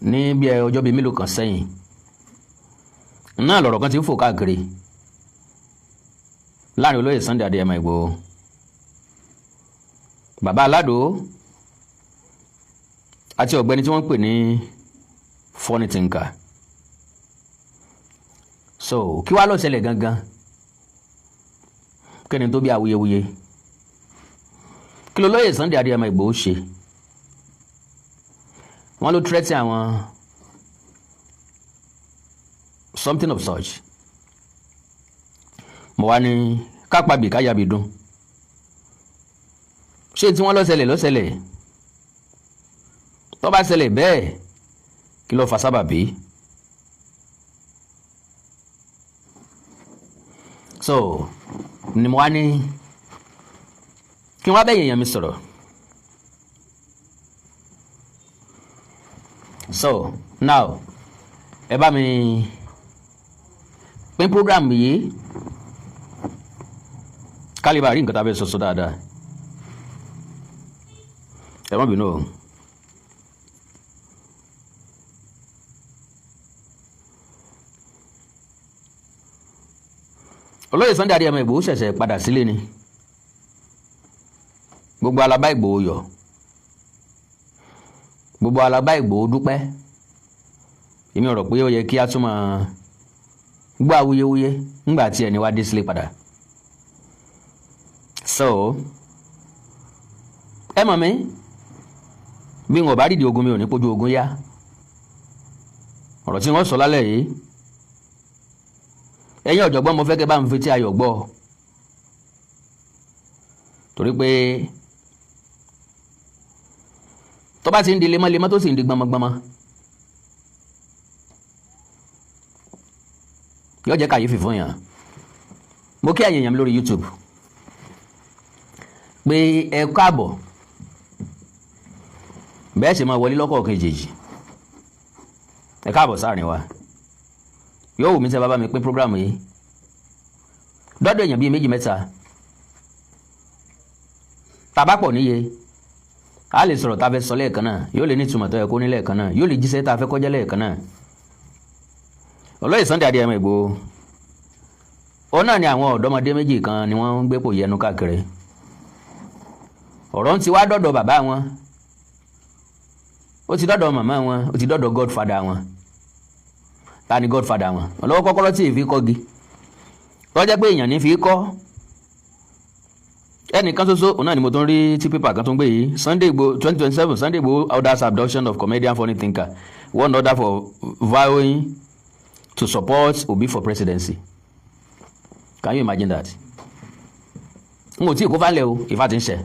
ní bí ọjọ́ bíi mélòó kan sẹ́yìn náà lọ̀rọ̀ kan ti ń fò káàkiri láàrin olóyè Sunday Adéyẹmọ Ìgbòho, bàbá Alado àti ọ̀gbẹ́ni tí wọ́n ń pè ní funny thinker. So kí wá ló ṣẹlẹ̀ gangan? Kí ni tó bí awuyewuye? Kí ló lóyè Sunday Adéyẹmọ Ìgbòho ṣe? Wọ́n ló threaten àwọn something of such. Mo wá ní kápábì káyàbì dùn. Ṣé tí wọ́n ló ṣẹlẹ̀ tó bá ṣẹlẹ̀ bẹ́ẹ̀ kí ló fa sábàbí? So ni mo wá ní kí wọ́n bẹ́ẹ̀ yẹn mi sọ̀rọ̀. So now ẹ bá mi pín program yìí kálíbà rí nǹkan tá a fẹ́ sọ dáadáa. Ẹ má bínú o. Olóyè Sunday Adéyẹmọ Ìgbòho ṣẹ̀ṣẹ̀ padà sílé ni. Gbogbo alábá Ìgbòho yọ̀, gbogbo alábá Ìgbòho dúpẹ́. Èmi rò pé ó yẹ kí a tún máa gbọ́ awuyewuye nígbà tí ẹni wá dé sílé padà. So ẹ mọ̀ mi bí wọn ò bá rídìí ogun mi ò ní pójú ogun yá. Ọ̀rọ̀ tí wọ́n sọ lálẹ́ yìí, ẹ̀yin ọ̀jọ̀gbọ́n mo fẹ́ kẹ́ bá mi fetí ayọ̀ gbọ́, torí pé tó bá ti ń di lemọ́lemọ́ tó sì ń di gbọmọgbọmọ yóò jẹ́ kàyéfì fún yàn. Mo kí àyèyàn mi lórí YouTube pé ẹ káàbọ̀, bẹ́ẹ̀ sì máa wọlé lọ́kọ̀ọ̀kan èjèèjì. Ẹ káàbọ̀ sáàrin wa. Yóò wù mí tẹ́ bá mi pín program yìí dọ́dọ̀ èèyàn bíi 2-3 tàbá pọ̀ níye a lè sọ̀rọ̀ tá a fẹ́ sọ lẹ́ẹ̀kan náà, yóò lè ní ìtumọ̀ tó yẹ kó ní lẹ́ẹ̀kan náà, yóò lè jíṣẹ́ tá a fẹ́ kọjá lẹ́ẹ̀kan náà. Olóyè Sunday Adéyẹmọ Ìgbòho òun náà ni àwọn ọ̀dọ́mọdé méjì kan ni wọ́n ń gbé pò yẹnu káàkiri. Ọ̀rọ̀ ń ti wá dọ́dọ̀ bàbá wọn, ó ti dọ́dọ̀ màmá wọn, ó ti dọ́dọ̀ godfather wọn. Ta ni godfather wọn? Ọlọ́wọ́ kọ́kọ́rọ́ tí èéfì kọ́gi tó jẹ́ pé èèyàn ní fi kọ́. Ẹnìkan ṣoṣo òun náà ni mo tún rí tí pépà kan tó ń gbé yìí, Sunday Igboho 2027 Sunday Igboho orders abduction of comedian funny thinker, one order for vowing to support Obi for presidency. Can you imagine that? N ò tí ì kó fálẹ̀ o, ìfà ti ń ṣe.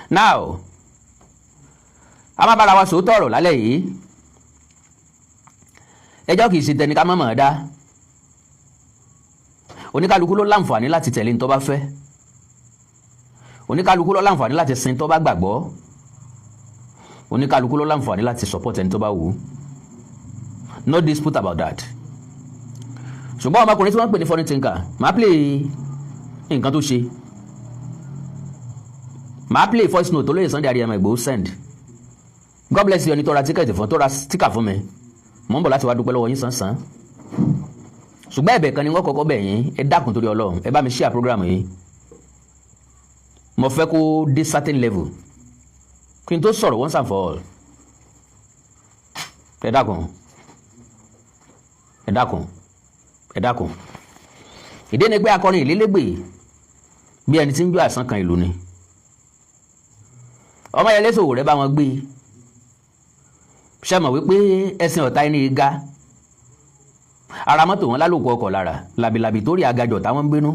Now a máa bára wa sòótọ́ ọ̀rọ̀ lálẹ́ yìí. Ẹjọ́ kìí ṣe tẹni ká mọ̀ mọ̀ dá. Oníkálukú ló láǹfààní láti tẹ̀lé ní tó bá fẹ́. Oníkálukú ló láǹfààní láti sin tó bá gbàgbọ́. Oníkálukú ló láǹfààní láti support ẹni tó bá wù. No dispute about that. Ṣùgbọ́n ọmọkùnrin tí wọ́n ń pè ní funny thinker, máa play nǹkan tó ṣe. Máa play voice note tó lóye Sunday Adéyẹmọ Ìgbòho send. God bless you ẹni tó ra tíkẹ́ẹ̀tì fún, tó ra sticker fún mi. Mo ń bọ̀ láti wá dúpẹ́ lọ́wọ́ yín sánsan. Ṣùgbọ́n ẹ̀bẹ̀ kan ni wọ́n kọ́kọ́ bẹ̀ yín, ẹ dákun torí Ọlọ́run, ẹ bá mi share program yìí. Mo fẹ́ kó dé certain level kí n tó sọ̀rọ̀ once and for all. Ẹ dákun, ẹ dákun, ẹ dákun. Ìdí ni pé akọrin ìlélégbè bí ẹni tí ń jó àsán kan ìlú ni. Ọmọ yẹn lẹ́sọ̀ rẹ̀ bá wọn gbé. Ṣé mọ̀ wípé ẹ̀sìn ọ̀tá ẹni ga ara mọ́tò wọn lálòkù ọkọ̀ lára làbìlàbì tó rí agajọ̀ táwọn ń gbénú.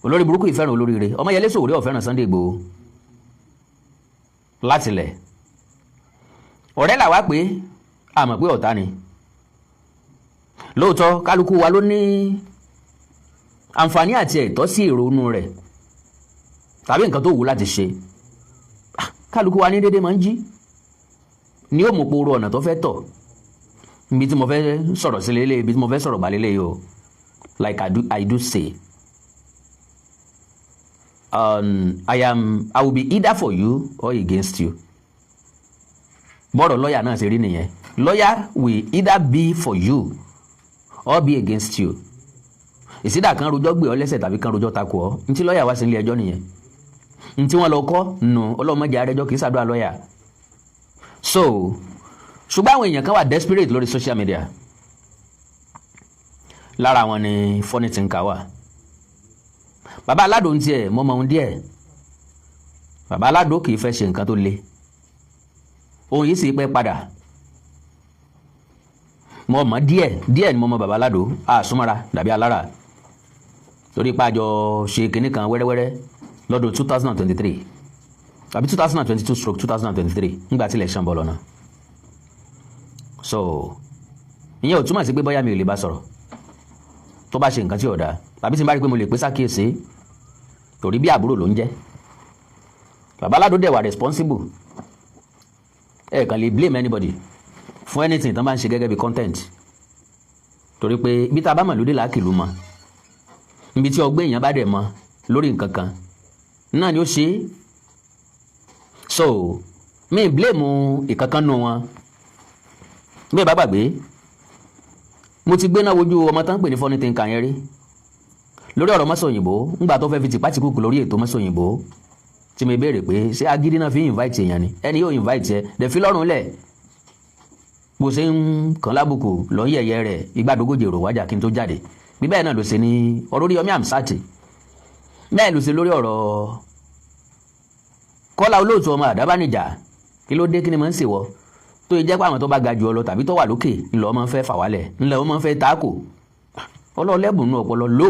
Olórí burúkú ìfẹ́ràn olóríire, ọmọ yẹn lẹ́sọ̀ rẹ̀ ọ̀fẹ́ràn Sunday Igboho látilẹ̀. Ọ̀rẹ́ làwa pé a mọ̀ pé ọ̀tá ni. Lóòótọ́ kálukú wa ló ní àǹfààní àti ẹ̀tọ́ sí ìrònú rẹ̀ tàbí nǹkan tó wù láti ṣe. Kálukú wa ní dédé máa ń jí ni ó mú poro ọ̀nà tó fẹ́ tọ̀. Ibi tí mo fẹ́ sọ̀rọ̀ sí lélẹ̀, ibi tí mo fẹ́ sọ̀rọ̀ bá lélẹ̀ yìí o, like I do say, I will be either for you or against you. bọ́rọ̀ lọ́ọ̀yà náà ṣe rí nìyẹn. Lawyer will either be for you or be against you. Ìsídà kan rojọ́ gbé ọ lẹ́sẹ̀ tàbí kan rojọ́ takò ọ́. Ntí lọ́ọ̀yà wá sí ilé ẹjọ́ nìyẹn. Ntí wọ́n lọ kọ́ nù ọlọ́mọdé arẹjọ́ kì í ṣàdúrà lọ́ọ̀yà. So ṣùgbọ́n àwọn èèyàn kan wà desperate lórí social media. Lára wọn ni Funny Thinker wà. Bàbá Alado ń tiẹ̀ mọ́ ohun díẹ̀. Bàbá Alado kì í fẹ́ ṣe nǹkan tó le. Ohun yìí sì pẹ́ padà. Mo mọ̀ díẹ̀ ni mo mọ̀ Bàbá Alado àsúnmọ́ra dàbí alára. Torí pàjọ ṣe kinní kan wẹ́rẹ́wẹ́rẹ́ lọ́dún 2023 àbí 2022/2023 nígbà tí election bọ̀ lọ́nà. So ìyẹn ò túmọ̀ sí pé bóyá mi ò lè bá sọ̀rọ̀ tó bá ṣe nǹkan tí ò dáa tàbí tí n bá rí pé mo lè pé sákìyèsí torí bí àbúrò ló ń jẹ́. Bàbá Alado dẹ̀ wà responsible. Ẹ kàn lè blame anybody fún anything tán bá ń ṣe gẹ́gẹ́ bí content. Torí pé ibi tá a bá mọ̀ lóde làákìlú mọ́, ibi tí ọgbẹ́ èèyàn bá dẹ̀ mọ́ lórí nǹkan kan náà ni ó ṣe é. So mi blame ìkankan nù wọn. Mi bá gbàgbé mo ti gbé náà wojú ọmọ tán pè ní Funny Thinker yẹn rí lórí ọ̀rọ̀ mọ́sọ̀ òyìnbó ńgbà tó fẹ́ fi tìpátìkùkù lórí ètò mọ́sọ̀ òyìnbó tí mo béèrè pé ṣé agídí náà fi invite èèyàn ni ẹni yóò invite ẹ dẹ̀ fi lọ́rùn lẹ̀ bó ṣe ń kàn lábùkù lọ yẹ̀yẹ́ rẹ̀ igbádogójì èrò wájà kí n tó jáde bí bẹ́ẹ̀ náà ló ṣe ní ọ̀rọ̀ Oríyọmí Hamzat bẹ́ẹ̀ ló ṣe lórí ọ̀rọ̀ Kọ́lá Olóòtú ọmọ Àdábánijà kí ló dé kí ni mo ń ṣèwọ tó yẹ jẹ́ pé àwọn tó bá ga jù ọ lọ tàbí tó wà lókè ńlọ ọmọ fẹ́ fà wálẹ̀ ńlọ ọmọ fẹ́ táàkò ọlọ́ọ̀lẹ́bùn nù ọpọlọ lò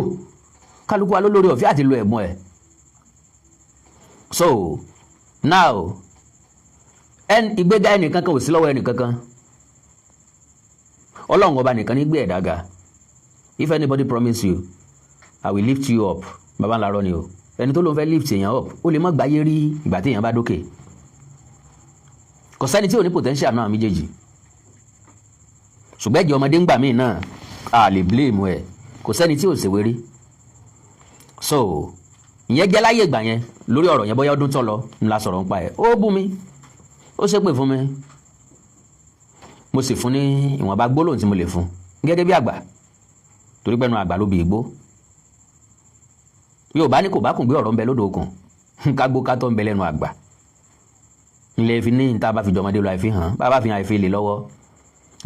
kálukú wa ló lórí ọ̀fẹ́ àti lo ẹ̀bùn ẹ̀. So now ìgbéga ẹnìkankan ò sí lọ́wọ́ ẹnìkankan Ọlọ́run ọba nìkan ní gbé ẹ̀dá ga. If anybody promise you I will lift you up baba ńlá rọ ni o ẹni tó ló ń fẹ́ lift èèyàn up ó lè má gbáyé rí ìgbà tí èèyàn bá dókè. Kò sẹ́ni tí ò ní potential náà méjèèjì ṣùgbọ́n ẹ̀jẹ̀ ọmọdé ń gbà míì náà a lè blame ẹ̀ kò sẹ́ni tí ò ṣèwé rí. So ìyẹn jẹ́ láyé ìgbà yẹn lórí ọ̀rọ̀ yẹn bóyá ọdún tó lọ ńlá sọ̀rọ̀ ń pa ẹ̀ ó bú mi ó ṣépè fún mi mo sì fún ní ìwọ̀nba gbólóhùn tí mo lè fún gẹ́gẹ́ bí àgbà torí pẹ́nu àgbà ló bí igbó. Yorùbá ní kò bá kùn gbé ọ̀rọ̀ ń bẹ lódò okùn kágbó ká tó ń bẹ lẹ́nu àgbà ilé fi ní ìta bá fi jọmọdé lọ àìfi hàn bá bá fi hàn àìfi lè lọ́wọ́.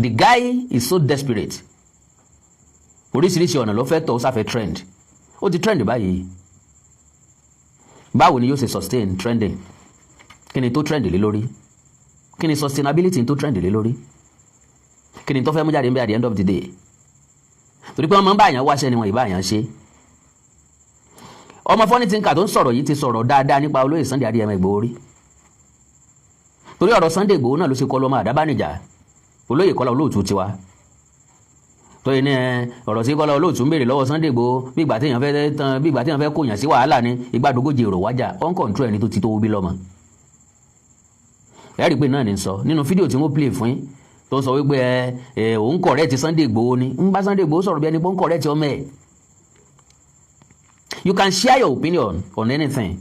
The guy is so desperate oríṣiríṣi ọ̀nà ló fẹ́ tọ́ ó sáfẹ́ trend ó ti trend báyìí báwo ni yóò ṣe sustain trending kí ni tó trend lé lórí kí ni sustainability tó trend lé lórí kí ni tó fẹ́ mú jáde ń bẹ at the end of the day torí pé wọ́n máa ń bá àyàn wáṣẹ́ ni wọ́n ì bá àyàn ṣe. Ọmọ Funny Thinker tó ń sọ̀rọ̀ yìí ti sọ̀rọ̀ dáadáa nípa olóyè Sunday Adéyẹmọ Ìgbòho rí torí ọ̀rọ̀ Sunday Ìgbòho náà ló ṣe kọlu ọmọ Àdábánijà olóyè Kọ́lá Olóòtú tiwa tóyè ní ọ̀rọ̀ sí Kọ́lá Olóòtú ń béèrè lọ́wọ́ Sunday Ìgbòho bí ìgbà téèyàn fẹ́ kóyàn sí wàhálà ní igbádogójì èrò wájà on control ẹni tó ti tó wú bí lọ́mọ. ẹ̀rí pé náà ní sọ nínú fídíò tí wọ́n play fún yín tó sọ wípé òun correct Sunday Ìgbòho ni ń bá Sunday Ìgbòho sọ̀rọ̀ bí ẹni pé ń correct ọmọ ẹ̀. You can share your opinion on anything.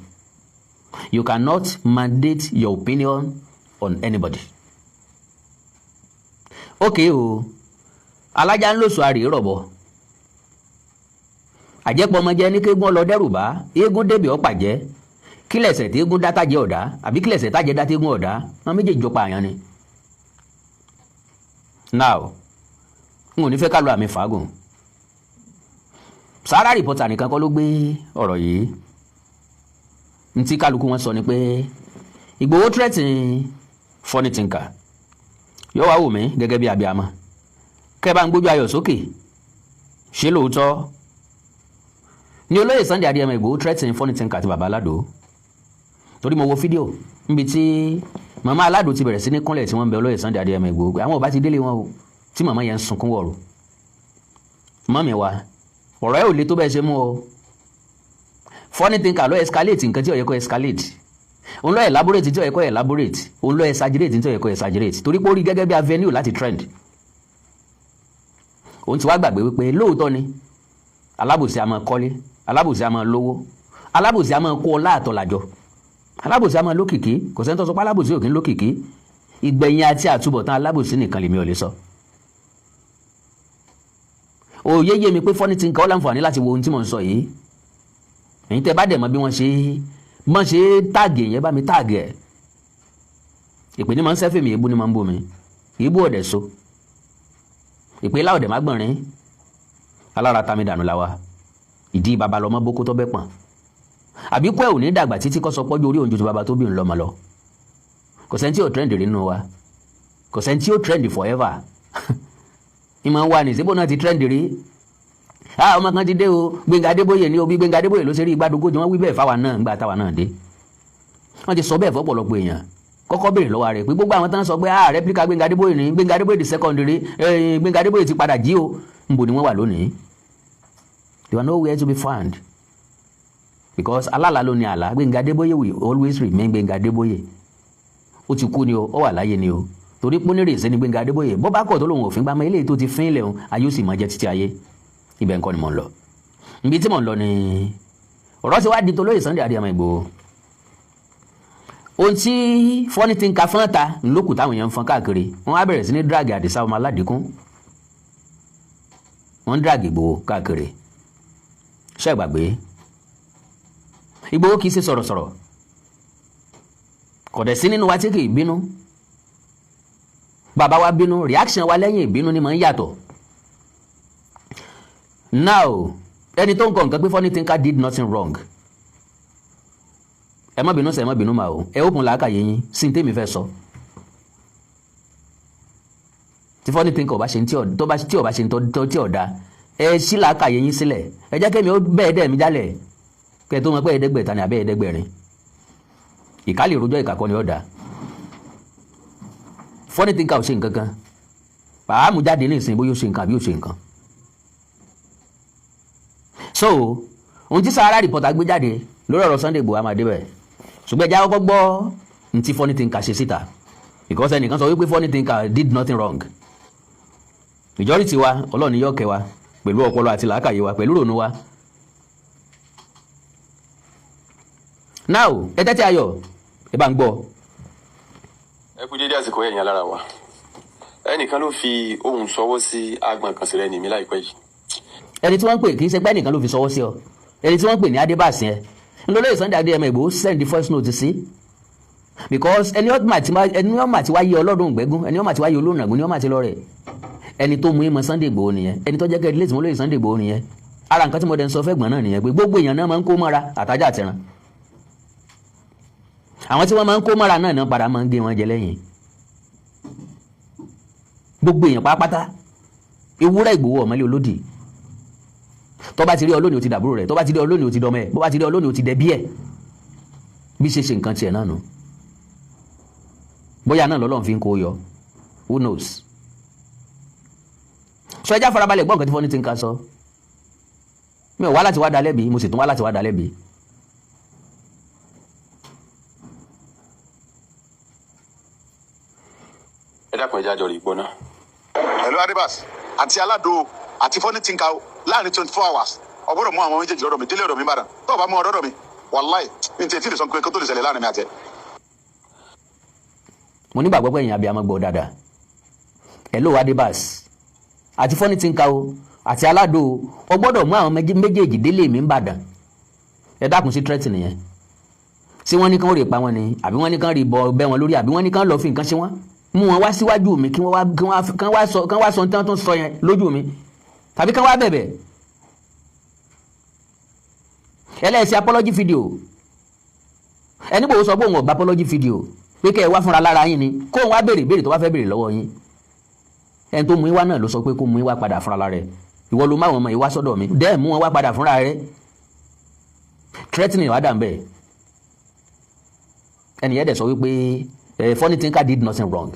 You cannot mandate your opinion on anybody. Okay o alájà ń lòsù àrè rọ̀bọ̀ àjẹpọ̀ ọmọ jẹ́ ní kéégún ọlọ dẹ́rùbá eégún débì ọ̀pàjẹ́ kílẹ̀sẹ̀ tí eégún dá tájẹ́ ọ̀dá àbí kílẹ̀sẹ̀ tájẹ́ dá téégún ọ̀dá wọn méjèèjì jọ pa àyàn ni. Now n ò ní fẹ́ ká lo àmì fàágùn Sahara Reporter nìkan kọ́ ló gbé ọ̀rọ̀ yìí ntí kálukú wọn sọ ni pé Ìgbòho threaten Funny Thinker yóò wá wò mí gẹ́gẹ́ bí abiyamọ kẹ́ bá ń gbójú ayọ̀ sókè ṣé lóòótọ́ ni olóyè Sunday Adéyẹmọ Ìgbòho threaten Funny Thinker àti bàbá Alado torí mo wo fídíò níbi tí màmá Alado ti bẹ̀rẹ̀ sí ní kúnlẹ̀ tí wọ́n ń bẹ olóyè Sunday Adéyẹmọ Ìgbòho àwọn ọba ti délé wọn o tí màmá yẹn ń sunkún wọ̀rọ̀ mọ́mí wa ọ̀rọ̀ ẹ̀ ò le tó bẹ́ẹ̀ ṣe mú o Funny Thinker ló escalate nǹkan tí ó yẹ kó escalate òun ló elaborate tí ó yẹ kó elaborate òun ló exaggerate tí ó yẹ kó exaggerate torí pé ó rí gẹ́gẹ́ bí avenue láti trend òun ti wá gbàgbé wípé lóòótọ́ ni alábòsí a máa kọ́lé alábòsí a máa lówó alábòsí a máa kó ọlá àtọ̀làjọ alábòsí a máa lókìkí kò sẹ́ni tó sọ pé alábòsí ò kí ń lókìkí ìgbẹ̀yìn àti àtúbọ̀tán alábòsí nìkan lèmi ò lè sọ. òye yé mi pé Funny Thinker ó láǹfààní láti wo ohun tí mò ń sọ yìí. ẹ̀yin tẹ́ bá dẹ̀ mọ̀ bí wọ́n ṣe táàgì yẹn bá mi táàgì ẹ̀. ìpè ní máa ń sẹ́fẹ̀ mi, èébú ni máa ń bò mí, èébú ọ̀dẹ̀ so. ìpè láọ̀dẹ̀ má gbọ̀nrín, alára tami dànù la wa. ìdí baba lọmọ boko tó bẹ́ pọ̀n. àbíkú ẹ̀ ò ní dàgbà títí kọ́ sọ pọ́jú orí òun ju baba tó bí òun lọ́mọ lọ. kò sẹ́ni tí ò trend rí nínú wa, kò sẹ́ni tí ò trend forever. ìmọ̀ wa ní síbò náà ti trend rí. ọmọ kan ti dé o, Gbénga Adébóyè ni o, bí Gbénga Adébóyè ló ṣe rí ìgbàdógójì wọ́n wí bẹ́ẹ̀ fáwa náà ńgbà táwa náà dé. wọ́n ti sọ bẹ́ẹ̀ fọ́pọ̀lọpọ̀ èèyàn. kọ́kọ́ béèrè lọ́wọ́ rẹ̀ pé gbogbo àwọn tán sọ pé replica Gbénga Adébóyè ni Gbénga Adébóyè di secondary, Gbénga Adébóyè ti padà jí o, ńbo ni wọ́n wà lónìí. They were nowhere to be found because alala ló ní àlá. Gbénga Adébóyè will always remain Gbénga Adébóyè. ó ti kú ni o, ó wà láyé ni o, torí pé ní rèéṣẹ́ ni Gbénga Adébóyè. bó bá kọ̀ tó lòun òfin gbámọ́ eléyìí tó ti fín ilẹ̀ òun ayé ó sì mọ̀ jẹ́ títí ayé. ibẹ̀ nǹkan ni mò ń lọ. ibi tí mò ń lọ ni ọ̀rọ̀ ti wá di tó lóye Sunday Adéyẹmọ Ìgbòho. ohun tí Funny Thinker fọ́n ta ńlọ́kù táwọn èèyàn ń fọ́n káàkiri, wọ́n á bẹ̀rẹ̀ sí ní drag Àdìsá ọmọ Aládìkún, wọ́n ń drag Ìgbòho káàkiri. ṣé gbàgbé Ìgbòho kìí ṣe sọ̀rọ̀sọ̀rọ̀, kò dẹ̀ sí nínú wa tí kìí bínú. bàbá wa bínú, reaction wa lẹ́yìn ìbínú ni máa ń yàtọ̀. now ẹni tó ń kọ nǹkan pé Funny Thinker did nothing wrong, ẹ má bínú sẹ, ẹ má bínú mà o, ẹ ókun làákàyè yín sí ní tèmi fẹ́ sọ. tí Funny Thinker ọba ṣe tí ọba ṣe tí ọ̀dà, ẹ sí làákàyè yín sílẹ̀, ẹ jẹ́ kémi ó bẹ́ẹ̀ dẹ̀ mi jálẹ̀ kẹ́ tó mọ̀ pé ẹ̀ẹ́dẹ́gbẹ̀ta ni àbẹ́ ẹ̀ẹ́dẹ́gbẹ̀rin. ìkálẹ̀ ìròjọ́ ìkàkọ́ ni ọ̀dà. Funny Thinker ò ṣe nǹkan kan, pàámù jáde ní ìsìn bóyá ó ṣe nǹkan àbí ó ṣe nǹkan. so ohun tí Sahara Reporter gbé jáde lórí ọ̀rọ̀ Sunday Igboho máa débẹ̀, ṣùgbọ́n ẹja kọ́kọ́ gbọ́ ní tí Funny Thinker ṣe síta, because ẹnìkan sọ wípé Funny Thinker did nothing wrong. majority wa Ọlọ́run yóò kẹ́ wa pẹ̀lú ọpọlọ àti làákàyè wa, pẹ̀lú ronú wa. now ẹ tẹ́tí ayọ̀ ẹ bá ń gbọ́. ẹ kú dédé àsìkò ẹ̀yìn alára wa. ẹnìkan ló fi ohùn sọwọ́ sí agbọ̀n kan sílẹ̀ ní mi láìpẹ́ yìí. ẹni tí wọ́n ń pè kì í ṣe pé ẹnìkan ló fi sọwọ́ sí ọ, ẹni tí wọ́n ń pè ní Adébàsí ẹ ńlọlọ́yè Sunday Adéyẹmọ Ìgbòho send the first note sí, because ẹni ọmọ àti wáyé ọlọ́dún gbẹ́gún, ẹni ọmọ àti wáyé olóòrùn ni ọmọ àti lọ́rẹ̀, ẹni tó mú ìmọ̀ Sunday Igboho nìyẹn, ẹni tó jẹ́ kẹ́ ilé ìsìnkú lóye Sunday Igboho nìyẹn. ara nǹkan tí mo dẹ̀ ń sọ fẹ́ gbọ̀n náà nìyẹn pé gbogbo èèyàn náà máa ń kó mọ́ra àtàjà àtẹ̀ràn. àwọn tí wọ́n máa ń kó mọ́ra náà padà máa ń gé wọn jẹ lẹ́yìn. gbogbo èèyàn pátápátá ewúrẹ́ Ìgbòho ọ̀mọ́lé olódì, tó bá ti rí ọlọ́ni ó ti dàbúrò rẹ̀, tó bá ti rí ọlọ́ni ó ti dọmọ ẹ̀, bó bá ti rí ọlọ́ni ó ti dẹbí ẹ̀. bí ṣe ṣe nǹkan tiẹ̀ náà nù, bóyá náà lọ́lọ́run fi ń kó yọ, who knows. sọ ẹjá farabalẹ̀ gbọ́ nǹkan tí Funny Thinker sọ. mi ò wá láti wá dá lẹ́bi, mo sì tún wá láti wá dá lẹ́bi. ẹ dákun ẹjá jọ rí gbọ́ náà. Hello Adébàs àti Alado àti Funny Thinker láàrin 24 hours ọgbọ́dọ̀ mú àwọn méjèèjì ọ̀dọ̀ mi délé ọ̀dọ̀ mi Ìbàdàn, tó o bá mú ọ̀dọ̀ mi wàláì ní tí ètí lè sọ pé kó tó lè ṣẹlẹ̀ láàrin mi àti ẹ. mo nígbàgbọ́ pé èèyàn abiyamọ gbọ́ dáadáa. Hello Adébàs àti Funny Thinker àti Alado o gbọ́dọ̀ mú àwọn méjèèjì délé mi Ìbàdàn. ẹ dákun sí threat nìyẹn. ṣé wọ́n ní kán rè pa wọn ni, àbí wọ́n ní kán rí bọ bẹ́ wọn lórí, àbí wọ́n ní kán lọ fi nǹkan ṣe wọ́n. mú wọn wá síwájú mi kí wọ́n wá sọ tán tó sọ yẹn lójú mi, tàbí kán wá bẹ̀bẹ̀. ẹlẹ́sìn apology video, ẹni bò ó sọ pé òun ọ̀gbà apology video pé kẹ́ ẹ wá fúnra lára yín ni, kó òun wá béèrè tó wá fẹ́ béèrè lọ́wọ́ yín. ẹni tó mú ìwá náà ló sọ pé kó mú ìwá padà fúnra lára rẹ̀, ìwọ ló má wọn mọ ìwá sọ́dọ̀ mi, dẹ́ẹ̀ mú wọn wá padà fúnra rẹ̀. threatening wá dà ń bẹ̀. ẹni yẹn dẹ̀ sọ wípé Funny Thinker did nothing wrong.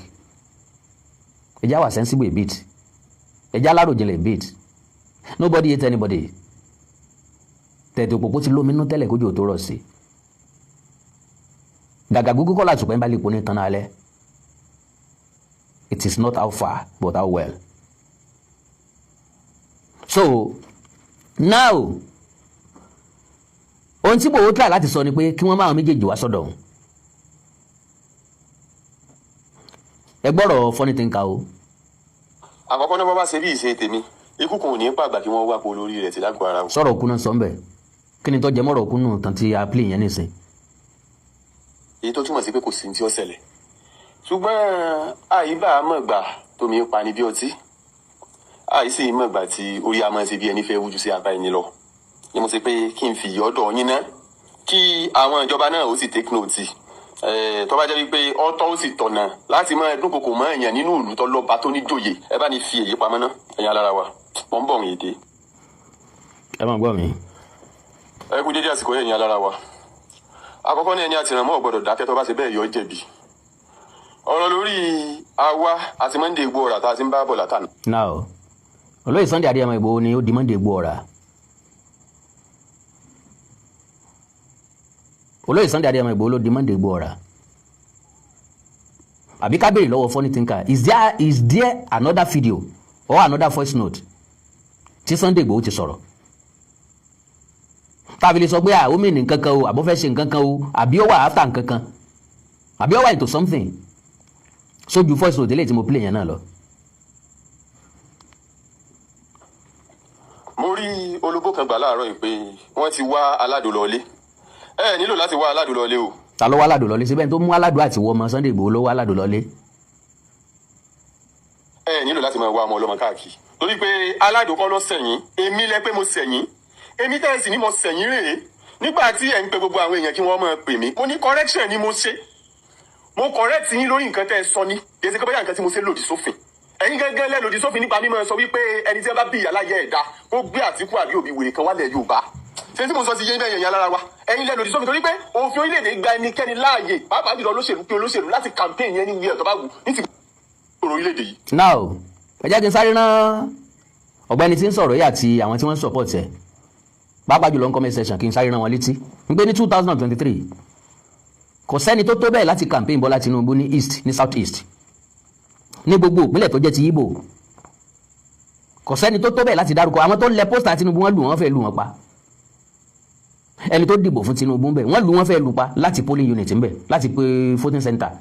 ẹjá wà sensible a bit, ẹjá aláròjinlẹ̀ a bit. nobody hate anybody. tẹ̀tẹ̀ òpópó ti lóminú tẹ́lẹ̀ kójú ò tó rọ̀ sí. gàgà gbogbo kọ́lá àtùpẹ́ ń bá lè pọ̀ ní tán alẹ́. It is not how far but how well. So now ohun tí Igboho try láti sọ ni pé kí wọ́n máa méjèèjì wá sọ́dọ̀ òun. ẹ gbọ́rọ̀ funny thinker o. àkọ́kọ́ náà bọ́ bá ṣe bí ìṣe tèmi ikú kan ò ní pàgbà kí wọ́n wá po lórí rẹ̀ ti lágbo ara o. sọ̀rọ̀ òkú náà sọ ń bẹ̀ kí ni tó jẹ́ mọ́rọ̀ òkú nù tán tí a play yẹn nìsín. èyí tó túmọ̀ sí pé kò sí ní tí ó ṣẹlẹ̀ ṣùgbọ́n àyíbá mọ̀gbà tómi pa ní bí ọtí àìsí mọ̀gbà tí orí a máa ṣe bí ẹni fẹ́ wújú sí apá ẹni lọ ni mo ṣe pé kí n fi ọ̀dọ̀ yín ná kí àwọn ìjọba náà ó sì take note tó bá jẹ́ wípé ọ̀tọ̀ ó sì tọ̀nà láti máa dúnkokò mọ́ èèyàn nínú ìlú tó lọ́ba tó ní jòyè ẹ bá ní fi èyí pamọ́ ná ẹ̀yin alára wa mọ̀ ń bọ̀ wọ́n èdè. ẹ máa gbọ́ mi. ẹ kú dédé àsìkò ẹ̀yin alára wa àkọ́kọ́ ní ẹni àtìrànmọ́ ò gbọ́dọ̀ dákẹ́ tó bá ṣe bẹ́ẹ̀ yọ jẹ̀bi ọ̀rọ̀ lórí àwa àti Monday Igboho ọ̀rà tá a ti ń bá bọ̀ látànà. now olóyè Sunday Adéyẹmọ Igboho ni ó di Monday Igboho ọ̀rà. olóyè Sunday Adéyẹmọ Igboho ló di Monday Igboho ọ̀rà. àbí ká béèrè lọ́wọ́ funny thinker is there another video or another voice note tí Sunday Igboho ti sọ̀rọ̀ tàbí lè sọ pé ó mìíràn nǹkan kan o àbó fẹ́ ṣe nǹkan kan o àbí ó wà after nǹkan kan àbí ó wà into something sójú voice note eléyìí tí mo play yẹn náà lọ. mo rí olóbó kan gbà láàárọ̀ yìí pé wọ́n ti wá Alado lọlé ẹ nílò láti wá Alado lọlé o. ta ló wá Alado lọlé síbẹ̀ tó mú Alado àti wọ́ ọmọ Sunday Igboho ló wá Alado lọlé. ẹ nílò láti máa wá ọmọ ọlọ́mọ káàkiri torí pé Alado kọ́ ló sẹ̀yìn èmi lẹ pé mo sẹ̀yìn èmi tẹ́sí ni mo sẹ̀yìn rèé nígbà tí ẹ̀ ń pe gbogbo àwọn èèyàn kí wọ́n máa pè mí mo ní correction ni mo ṣe mo correct yín lórí nǹkan tẹ́ ẹ sọ ní kì í ṣe pé bóyá nǹkan tí mo ṣe lòdì sófin ẹ̀yin gẹ́gẹ́ lẹ́ lòdì sófin nípa mímọ sọ wípé ẹni tí ẹ bá bí ìyá láyé ẹ̀dá ó gbé Àtíkù àbí òbí wèrè kan wálẹ̀ Yorùbá ṣé tí mo sọ ti yé bẹ́ẹ̀ yẹn lára wa ẹ̀yin lẹ́ lòdì sófin torí pé òfin orílẹ̀-èdè gba ẹnikẹ́ni láàyè pàápàá jùlọ olóṣèlú pé olóṣèlú láti campaign yẹn ní ìwé ẹ̀ tó bá wù ní ti gbòòrò orílẹ̀-èdè yìí. now ẹ jẹ́ kí n sáré rán ọ̀gbẹ́ni tí ń sọ̀rọ̀ yìí àti àwọn tí wọ́n ń support ẹ̀ pàápàá jùlọ ń comment section kí n sáré rán wọn létí ń pé ní 2023 kò sẹ́ni tó tó bẹ́ẹ̀ láti campaign Bọ́lá Tinubu ní east ní south east ní gbogbo ìpínlẹ̀ tó jẹ́ ti Igbo kò sẹ́ni tó tó bẹ́ẹ̀ láti dárúkọ àwọn tó lẹ pósítà Tinubu wọ́n lù wọ́n fẹ́ lù wọ́n pa ẹni tó dìbò fún Tinubu ń bẹ̀ wọ́n lù wọ́n fẹ́ lù pa láti polling unit ń bẹ̀ láti pé voting center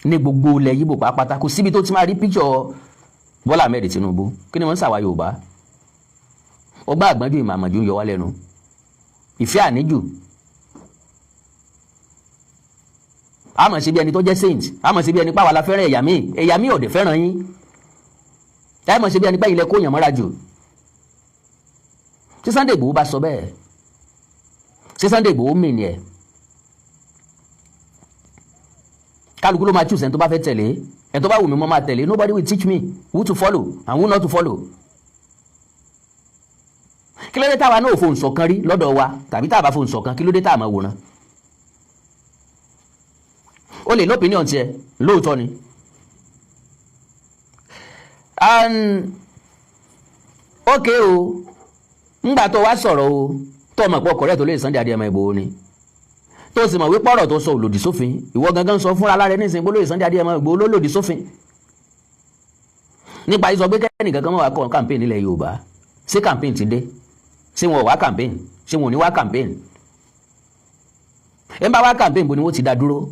ní gbogbo ilẹ̀ Igbo pàápàá kò síbi tó ti máa rí picture Bọ́lá Ahmed Tinubu kí ni wọ́n ń sàwá Yorùbá ọgbà àgbọ́njú ìmọ̀ àmọ̀jú ń yọ wá lẹ́nu ìfẹ́ àníjù a mọ̀ sí bí ẹni tó jẹ́ saint a mọ̀ sí bí ẹni pàwọ́ la fẹ́ràn ẹ̀yà míì ọ̀dẹ̀ fẹ́ràn yín ẹ mọ̀ sí bí ẹni pẹ́ ilẹ̀ kó yàn mọ́ra jù tí Sunday Igboho bá sọ bẹ́ẹ̀ tí Sunday Igboho mì ní ẹ̀ kálukú ló máa choose ẹni tó bá fẹ́ tẹ̀lé ẹni tó bá wù mí mọ́ máa tẹ̀lé nobody will teach me who to follow and who not to follow. kí ló dé táwa náà ò fohùn ṣọ̀kan rí lọ́dọ̀ wa tàbí táwa bá fohùn ṣọ̀kan kí ló dé táwa máa wòran. o lè lópinion tiẹ̀ lóòótọ́ ni and okay o ńgbà tó wá sọ̀rọ̀ o tó mọ̀ pọ̀ correct tó lè Sunday Adéyẹmọ Igboho ni tó sì mọ̀ wípé ọ̀rọ̀ tó sọ lòdì sófin ìwọ gangan sọ fúnra lára nísìnyí bó lóye Sunday Adéyẹmọ Igboho ló lòdì sófin nípa ìsọ pé kẹ́ni kankan mọ̀ wá kọ́ campaign nílẹ̀ Yorùbá ṣé campaign ti dé ṣé wọn ò wá campaign ṣé wọn ò ní wá campaign ẹ bá wá campaign bó ni wọ́n ti dá dúró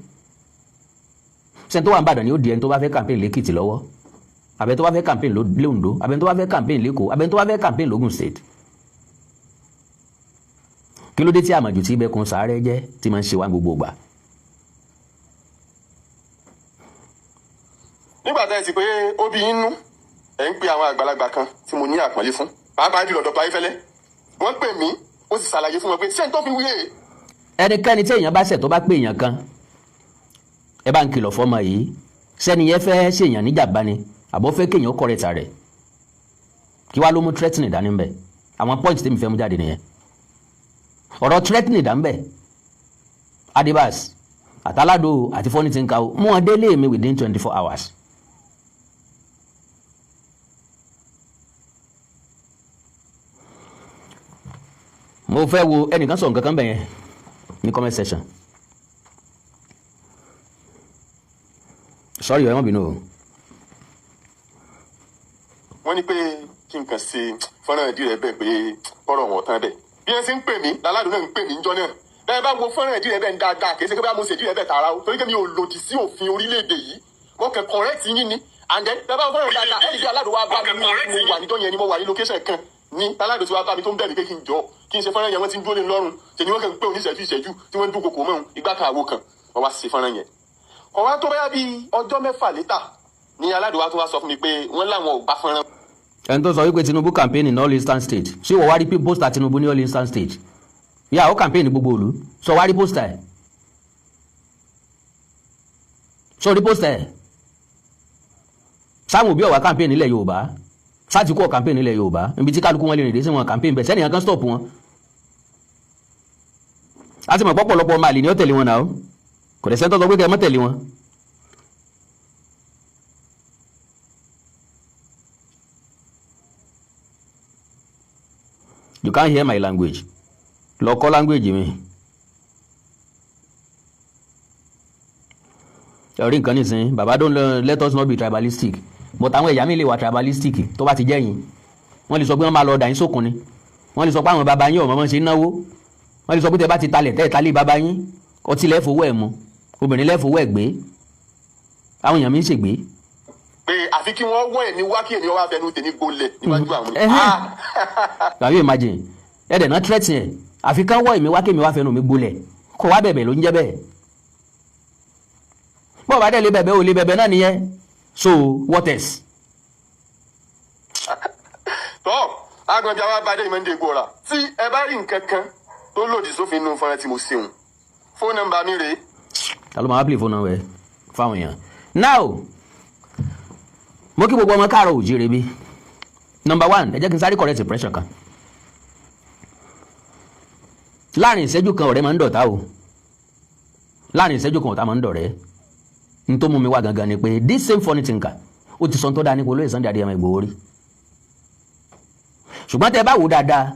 ṣé tó wà ní Ìbàdàn ni ó di ẹni tó bá fẹ́ campaign lẹ́kìtì lọ́wọ́ àbẹ tó bá fẹ́ campaign l'Ondo àbẹ tó bá fẹ́ campaign l'Èkó àbẹ tó bá fẹ́ campaign l'Ògùn state kí ló dé tí àmọ̀jù tí ibẹ̀kùn sàárẹ̀ jẹ́ tí máa ń ṣe wá gbogbo ìgbà. nígbà tá ẹ sì pé ó bí inú ẹ ń pe àwọn àgbàlagbà kan tí mo ní àpọ́nlé fún pàápàá jùlọ Dr. Ayéfẹ́lẹ́ wọ́n pè mí ó sì ṣàlàyé fún wọn pé ṣé n tó fi wúyè. ẹnikẹ́ni tí èèyàn bá ṣẹ̀ tó bá pè èèyàn kan ẹ bá ń kìlọ̀ fọ́mọ yìí sẹ́ni yẹn fẹ́ ṣèèyàn níjàmbá ni àbọ̀ fẹ́ kéèyàn kọ̀rẹ́tà rẹ̀ kí wá ló mú threatening dání ń bẹ̀ àwọn point tí mi fẹ́ mú jáde nìyẹn ọ̀rọ̀ threatening dá ń bẹ̀ Adébás àtàládò àti funny thinker mú wọn délé mi within 24 hours. mo fẹ́ wo ẹnìkan sọ nǹkan kan bẹ̀ yẹn ní comment section sorry ẹ má bínú o. wọ́n ní pé kí n kàn ṣe fọ́nrán ìdí rẹ̀ bẹ́ẹ̀ pé ọ̀rọ̀ wọn tán bẹ́ẹ̀ bí ẹ ṣe ń pè mí láládùn náà ń pè mí níjọ́ náà bẹ́ẹ̀ bá wo fọ́nrán ìdí rẹ̀ bẹ́ẹ̀ ń dáadáa kì í ṣe pé bá mo ṣèdí rẹ̀ bẹ́ẹ̀ tààrà o torí pé mi ò lòdì sí òfin orílẹ̀-èdè yìí mo kàn correct yín ni and then bẹ́ẹ̀ bá wo fọ́nrán dáadáa ẹni tí Alado wa bá mi mo wà níjọ́ yẹn ni mo wà ní location kan ní Alado tí wàá bá mi tó ń bẹ̀rẹ̀ pé kí n jọ kí n ṣe fọ́nrán yẹn wọ́n ti ń dúró lé lọ́rùn tèmi wọ́n kàn ń pè oníṣẹ́jú ìṣẹ́jú tí wọ́n ń dúnkokò mọ́ ìgbà kan àwo kan wọ́n wá ṣe fọ́nrán yẹn ọ̀wá tó bẹ́ẹ̀ bí ọjọ́ 6 létà ni Alado wa tó wá sọ fún mi pé wọ́n láwọn ò bá fọ́nrán. ẹni tó sọ wípé Tinubu campaign in all eastern state ṣé wọ́n wá rí pósítà Tinubu ní all eastern state yà ó campaign gbogbo òlu sọ wá rí pósítà ẹ̀ sọ rí pósítà ẹ̀ sáwọn òbí ọ̀wá campaign nílẹ̀ Yorùbá sáàtì kọ́ campaign nílẹ̀ Yorùbá níbi tí kálukú wọn lè rìn dé sí wọn campaign bẹ̀ sẹ́nìyàn kan stop wọn a ti mọ̀ pọ́pọ̀lọpọ̀ ọmọ àlè ni ó tẹ̀lé wọn náà kò dẹ̀ sẹ́ńtọ́ sọ pé kẹ́ ẹ mọ́ tẹ̀lé wọn. You can't hear my language. Local language mi. Ẹ̀rí nǹkan nísìn, bàbá don't let us not be tribalistic. But àwọn ẹ̀yà mi lè wà tribalistic tó bá ti jẹ́ yín. Wọ́n lè sọ pé wọ́n máa lọ dà yín sókun ni. Wọ́n lè sọ pé àwọn bàbá yín ọ̀mọ́ ṣe náwó. Wọ́n lè sọ pé tẹ́ bá ti talẹ̀ tẹ́ talé bàbá yín. Ọtí lẹ́fowó ẹ̀ mu. Obìnrin lẹ́fowó ẹ̀ gbé. Àwọn èèyàn mi ń ṣègbé. Pé àfi kí wọ́n wọ́ ẹ̀mí wá kí èmi wá fẹnu tèmi gbolẹ̀ níwájú àwọn. Can you imagine? Ẹ̀dẹ̀ náà threat yẹn. Àfi ká wọ́ ẹ̀mí wá kí èmi wá fẹnu mi gbolẹ̀. Kò wá bẹ̀bẹ̀ ló ń jẹ́ bẹ́ẹ̀. Bọ́ọ̀ bá dẹ̀ lé bẹ̀bẹ̀ ò lé bẹ̀bẹ̀ náà nìyẹn. So what else? Tọ́ agbọ̀njà wa bá dé ìmọ̀ǹdé gbòòrà tí ẹ bá rí nǹkan kan tó lòdì sófin inú fọ́nrán tí mo ṣeun fóònù nọ́mbà mi rèé. Ta ló máa play fóònù nọ́mbà ẹ fáwọn èèyàn. Now mo kí gbogbo ọmọ káàárọ̀ oòjíire bí. Number 1 ẹ jẹ́ kí n sáré correct impression kan. Láàrin ìṣẹ́jú kan ọ̀rẹ́ máa ń dọ̀tá o. Láàrin ìṣẹ́jú kan ọ̀tá máa ń dọ̀rẹ́. N tó mú mi wá gangan ni pé this same funny thinker ó ti sọ tó dáa nípa olóyè Sunday Adéyẹmọ Ìgbòho rí. Ṣùgbọ́n tẹ́ bá wò dáadáa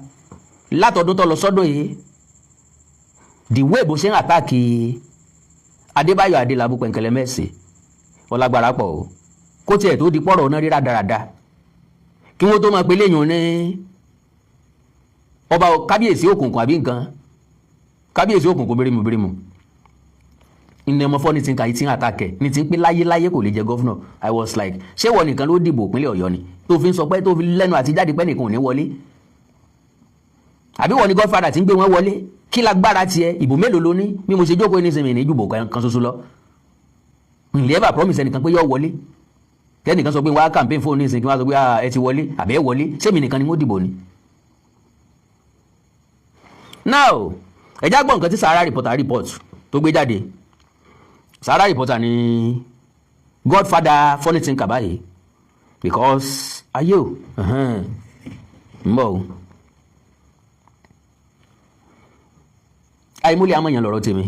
látọdún tó lọ sọ́dún yìí the way bó ṣe ń àtàkì Adébáyọ̀ Adélábù Pẹ̀nkẹ́lẹ́ Mẹ́sì ọlágbára pọ̀ o kó tiẹ̀ tó di pọ̀rọ̀ ọ̀nà rírà dáradára kí wọ́n tó máa pe léyìn ní ọba kábíyèsí òkùnkùn àbí nǹkan kábíyèsí òkùnkùn bírímù ní ọmọ fọ́ ní ti ń ka yìí ti ń àtàkẹ́ ní ti ń pé láyé kò lè jẹ gọ́fúnà. I was like ṣé wọ́n nìkan ló dìbò ìpínlẹ̀ Ọ̀yọ́ ni tó fi ń sọ pé tó fi lẹ́nu àti jáde pé nìkan ò ní wọlé àbí wọ́n ní godfather ti ń gbé wọn wọlé kí lágbára tiẹ̀ ìbò mélòó ló ní bí mo ṣe jókòó ní sinmi ní ìjùbò kan ṣoṣo lọ ìlẹ̀ ever promise ẹnìkan pé yọ wọlé kẹ́nìkan sọ pé wọ́n á campaign fóònù ní ìsìn kí wọ́n sọ pé ẹ ti wọlé àbẹ́ wọlé sẹ́mi nìkan ni mo dìbò ni. Now ẹ̀já gbọ́ nǹkan tí Sahara Reporter report tó gbé jáde. Sahara Reporter ni godfather funny thinker báyìí because ayé o ń bọ̀ o àìmúlẹ̀ amọ̀yàn lọ́rọ̀ tèmi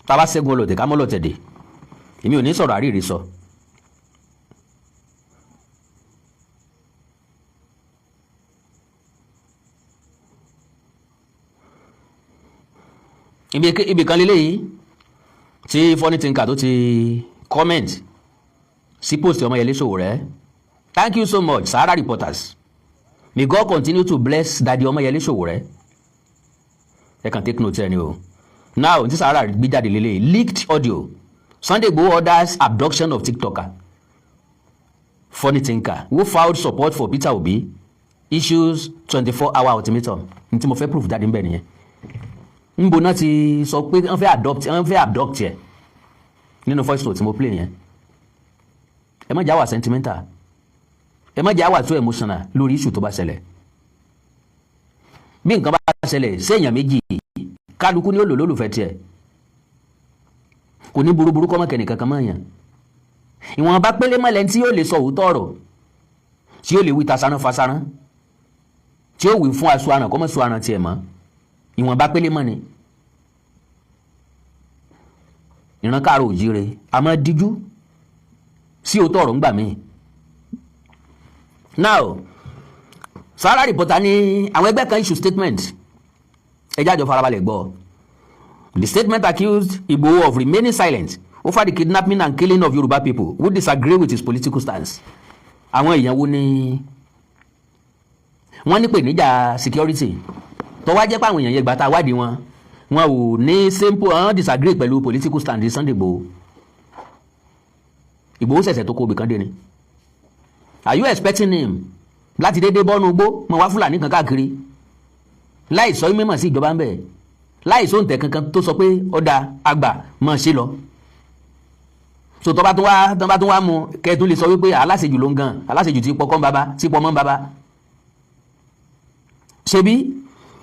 tá a bá ṣẹ́gun ọlọ́tẹ̀ ká mọ́ lọ́tẹ̀ dé èmi ò ní sọ̀rọ̀ àríìrí sọ. ibi kan lélẹ́yìí tí funny thinker tó ti comment sí post Ọmọyẹlé Sowore. Thank you so much Sahara Reporters. May God continue to bless Daddy Ọmọyẹlé Sowore. Ẹ kàn take note ẹni o. Now tí Sahara gbé jáde lélẹ́yìí leaked audio Sunday Igboho orders abduction of TikToker. Funny thinker who filed support for Peter Obi issues 24-hour ultimatum. Ní tí mo fẹ́ proof jáde ń bẹ̀ nìyẹn. Nbo náà ti sọ pé wọ́n fẹ́ abduct ẹ̀ nínú voice note tí mo play yẹn. Ẹ má jà wà sentimental. Ẹ má jà wà too emotional lórí issue tó bá ṣẹlẹ̀. Bí nǹkan bá ṣẹlẹ̀ séèyàn méjì kálukú ni ó lò lólùfẹ́ tiẹ̀. Kò ní burúburú kọ́ mọ́kẹ́ nìkan kan mọ́ yàn. Ìwọ̀n bá pélé mọ́lẹ̀ tí yóò lè sọ òótọ́ ọ̀rọ̀ tí yóò lè wí tasaran fasaran tí yóò wí fún aṣọ àràn kọ́ mọ́ sọ àràn tiẹ̀ mọ́. Ìwọ̀n bá pélé mọ́ ni ìran káàrọ̀ òjíire àmọ́ díjú sí òótọ́ ọ̀rọ̀ ń gbà mí. Now Sahara Reporter ní àwọn ẹgbẹ́ kan issue statement ẹjẹ́ àjọ farabalẹ̀ gbọ́. The statement accused Igboho of remaining silent over the kidnapping and killing of Yoruba people who disagree with his political stance. Àwọn èèyàn wo ni wọ́n ní pè níjà security tó wá jẹ́ pé àwọn èèyàn yẹn gbà tá a wádìí wọn wọn ò ní simple wọn disagree pẹ̀lú political stand Sunday Igboho. Igboho ṣẹ̀ṣẹ̀ tó kó ibì kan dé ni. Are you expecting him láti dédé bọ́nu gbó mọ wá Fúlàní kan káàkiri láì sọ mímọ̀ sí ìjọba ń bẹ̀, láì sọ ǹtẹ̀ kankan tó sọ pé ọ̀dà àgbà mọ̀ ṣe lọ? So tó bá tún wá mu kẹ́ẹ̀tún lè sọ wípé aláṣejù ló ń gan, aláṣejù ti pọkàn bàbá tí pọmọ́ bàbá. Ṣebí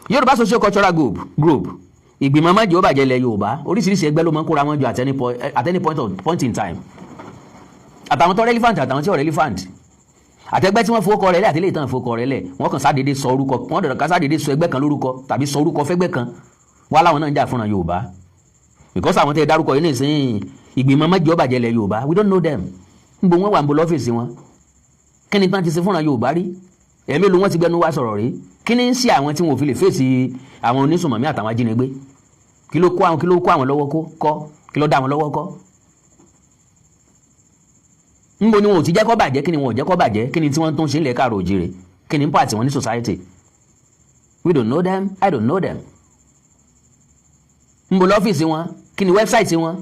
Yorùbá social cultural group ìgbìmọ̀ májèlé ó bàjẹ́ ilẹ̀ Yorùbá oríṣiríṣi ẹgbẹ́ ló máa ń kóra wọn jọ at any point in time. Àtàwọn tó relevant àtàwọn tí ò relevant. Àtẹgbẹ́ tí wọ́n fowókọ rẹ̀ lẹ̀ àti ilé ìtàn fowókọ rẹ̀ lẹ̀ wọ́n kàn sáàdédé sọ orúkọ, wọ́n dọ̀dọ̀ ká sáàdédé sọ ẹgbẹ́ kan lórúkọ tàbí sọ orúkọ fẹ́gbẹ́ kan wá láwọn náà ń jà fúnra Yorùbá. Because àwọn tẹ́ dárúkọ yìí nìsín ìgbìmọ̀ májèlé ó bàjẹ́ ilẹ̀ Yorùbá, we don't know them. ń bo wọn wà ń bo lọ́fíìsì wọn. Kí ni tán ti ṣe fúnra Yorùbá rí? Ẹ̀mí ló wọ́n ti gbẹnu wá sọ̀rọ̀ rí. Kí ni ń ṣe àwọn tí wọn ò fi lè fèsì àwọn onísùnmọ̀mí àtàwọn ajínigbé? Kí ló kó àwọn lọ́wọ́ kọ́? Kí ló dá àwọn lọ́wọ́ kọ́? Nbo ni wọn ò ti jẹ́ kó bàjẹ́, kí ni wọn ò jẹ́ kó bàjẹ́, kí ni tí wọ́n tún ṣe ilẹ̀ káàrọ̀ òjìrè, kí ni impact wọn ní society? We don't know them, I don't know them. Nbo lọ́fíìsì wọn, kí ni wẹ́bsáìtì wọn,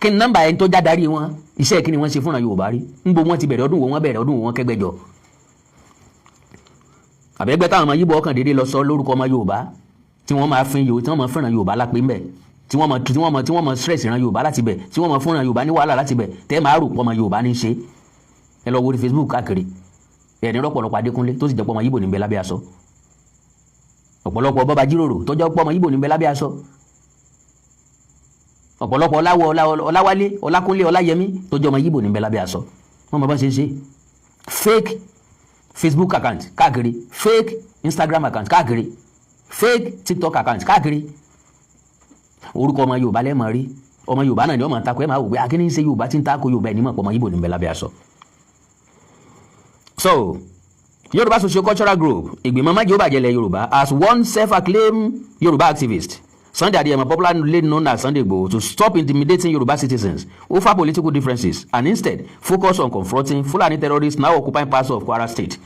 kí ni nọ́mbà ẹni tó jádarí wọn, iṣẹ́ kí ni wọ́n ṣe fúnra Yorùbá rí? Nbo wọn ti bẹ̀rẹ̀ ọdún wo wọ́n bẹ̀rẹ̀ ọdún wo wọ́n kẹ́gbẹ́jọ? Àbẹ́gbẹ́ táwọn ọmọ Yíbò ọkàn déédéé lọ sọ lórúkọ ọmọ Yorùbá tí wọ́n máa fin Yorùbá, tí wọ́n máa fẹ́ràn Yorùbá lápé ńbẹ̀, tí wọ́n máa stress ìran Yorùbá láti bẹ̀, tí wọ́n máa fúnran Yorùbá ní wàhálà láti bẹ̀, tẹ́ máa rò pọ́mọ Yorùbá ní ṣe. Ẹ lọ wo orí Facebook káàkiri ẹni rọ́pọ̀lọpọ̀ Adékúnlé tó sì jẹ́ pọ́mọ Yíbò níbẹ̀ lábẹ́ aṣọ, ọ̀pọ̀lọpọ̀ Bọ́ba Jíròrò tó jẹ́ pọ́mọ Yíbò níbẹ̀ lábẹ́ aṣọ, ọ̀pọ̀lọpọ̀ Ọláwálé Ọlákúnlé Ọláyẹmí tó jẹ́ ọmọ Yíbò níbẹ̀ lábẹ́ aṣọ. Wọ́n mọ̀ bá ṣe ṣe fake Facebook account káàkiri, fake Instagram account káàkiri, fake TikTok account káàkiri. Orúkọ ọmọ Yorùbá lẹ́mọ̀ rí, ọmọ Yorùbá náà ni ọmọ takò ẹ̀ máa wò pé akíní ń ṣe Yorùbá tí ń takò Yorùbá ẹ̀ ní mọ̀ pọ̀ ọmọ Yíbò níbẹ̀ lábẹ́ aṣọ. So Yorùbá social cultural group ìgbìmọ̀ májèlé ó bàjẹ́ ilẹ̀ Yorùbá as one self-acclaimed Yorùbá activist Sunday Adeyemo, popularly known as Sunday Igboho, to stop intimidating Yoruba citizens over political differences and instead focus on confronting Fulani terrorists now occupying parts of Kwara State.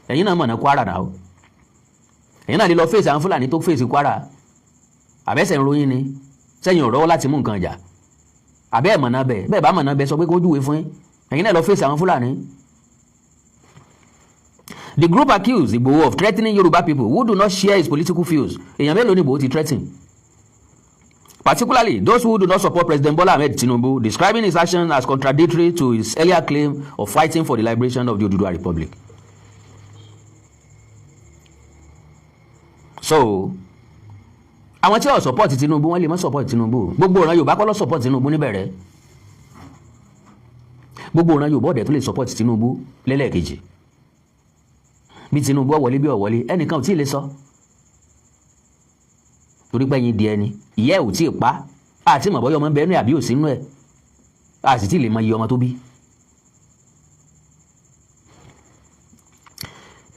Ẹ̀yin náà mọ̀ ní Kwara náà. Ẹ̀yin náà lè lọ fèsì àwọn Fulani tó fèsì Kwara. Àbẹ́sẹ̀ ń ròyìn ni. Sẹ́yìn ọ̀rọ̀ láti mú nǹkan jà. Àbẹ́ ẹ̀mọ̀ náà bẹ̀. Bẹ́ẹ̀ bá mọ̀ náà bẹ̀ sọ pé kó júwe fún yín. Ẹ̀yin náà lọ fèsì àwọn Fulani. The group accused Igboho of threatening Yoruba people who do not share his political views. Èèyàn mélòó ni Igboho ti threaten? Particularly those who do not support President Bola Ahmed Tinubu, describing his action as contradictory to his earlier claim of fighting for the liberation of the Oduduwa Republic. So, àwọn tí ó support Tinubu wọ́n lè má support Tinubu. Gbogbo ọ̀ràn Yorùbá kọ́ ló support Tinubu níbẹ̀rẹ̀. Gbogbo ọ̀ràn Yorùbá ọ̀dẹ̀ tó lè support Tinubu lẹ́lẹ́kejì. Bí Tinubu ó wọlé bí ó wọlé, ẹnìkan ò tí ì lè sọ. Torí pé yín di ẹni ìyá ẹ̀ ò tí ì pa àti mọ̀ bọ́yọ́ ọmọ ń bẹ nú ẹ̀ àbí ò sí nú ẹ̀ a sì tí ì lè mọ iye ọmọ tó bí.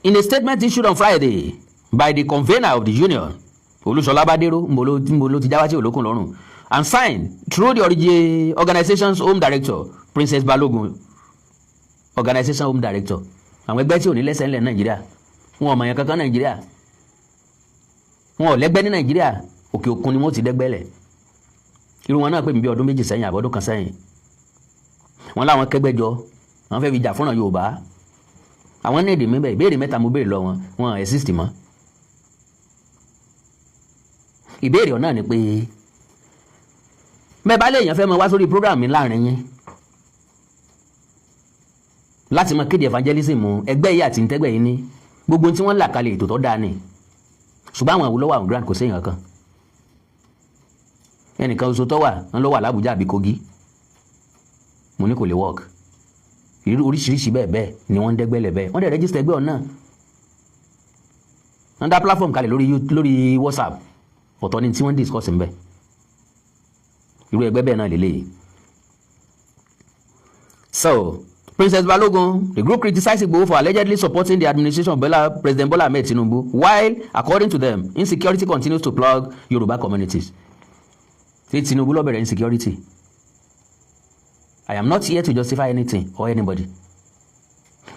In a statement issued on Friday by the convener of the union, Olúṣọlá Bádéró mbolo ti jáwá sí olókùn lọ́rùn, and signed through the organization's home director, Princess Balogun, organization home director. Àwọn ẹgbẹ́ tí ò ní lẹ́sẹ̀ ńlẹ̀ Nàìjíríà, wọn ò mọ̀ yẹn kankan Nàìjíríà. Wọn ò lẹ́gbẹ́ ní Nàìjíríà, òkè òkun ni wọ́n ti dẹ́gbẹ́lẹ̀. Irú wọn náà pè mí bí ọdún méjì sẹ́yìn àbọ̀dún kan sẹ́yìn. Wọ́n láwọn kẹ́gbẹ́jọ, àwọn fẹ́ fi jà fúnra Yorùbá. Àwọn ní èdè mẹ́bẹ̀, ìbéèrè mẹ́ta mo béèrè lọ wọn exist mọ́. Ìbéèrè ọ̀nà ni pé mẹ́bàá lè èèyàn fẹ́ mọ wá sórí program mi láàrin yín láti mọ kéde evangelism ẹgbẹ́ yìí àti ìtẹ́gbẹ́ yìí ní gbogbo tí wọ́n là kalẹ̀ ètò tó dáa ni. Ṣùgbọ́n àwọn àwòlọ́wọ́ àwọn grand kò séyàn kan. Ẹnìkan oṣù tó wà ń lọ́wọ́ l'Abuja àbí Kogi. Mo ní kò lè work. Oríṣiríṣi bẹ́ẹ̀ ni wọ́n ń dẹ́gbẹ́lẹ̀ bẹ́ẹ̀. Wọ́n dẹ̀ register ẹgbẹ́ ọ̀nà. Wọ́n dá platform kalẹ̀ lórí WhatsApp. Ọ̀tọ̀ ni tí wọ́n discuss ń bẹ̀. Irú ẹgbẹ́ bẹ́ẹ̀ náà lélẹ́yìí. So, Princess Balogun, the group criticized Igboho for allegedly supporting the administration of President Bola Ahmed Tinubu, while, according to them, insecurity continues to plague Yoruba communities. Say Tinubu ló bẹ̀rẹ̀ insecurity. I am not here to justify anything or anybody.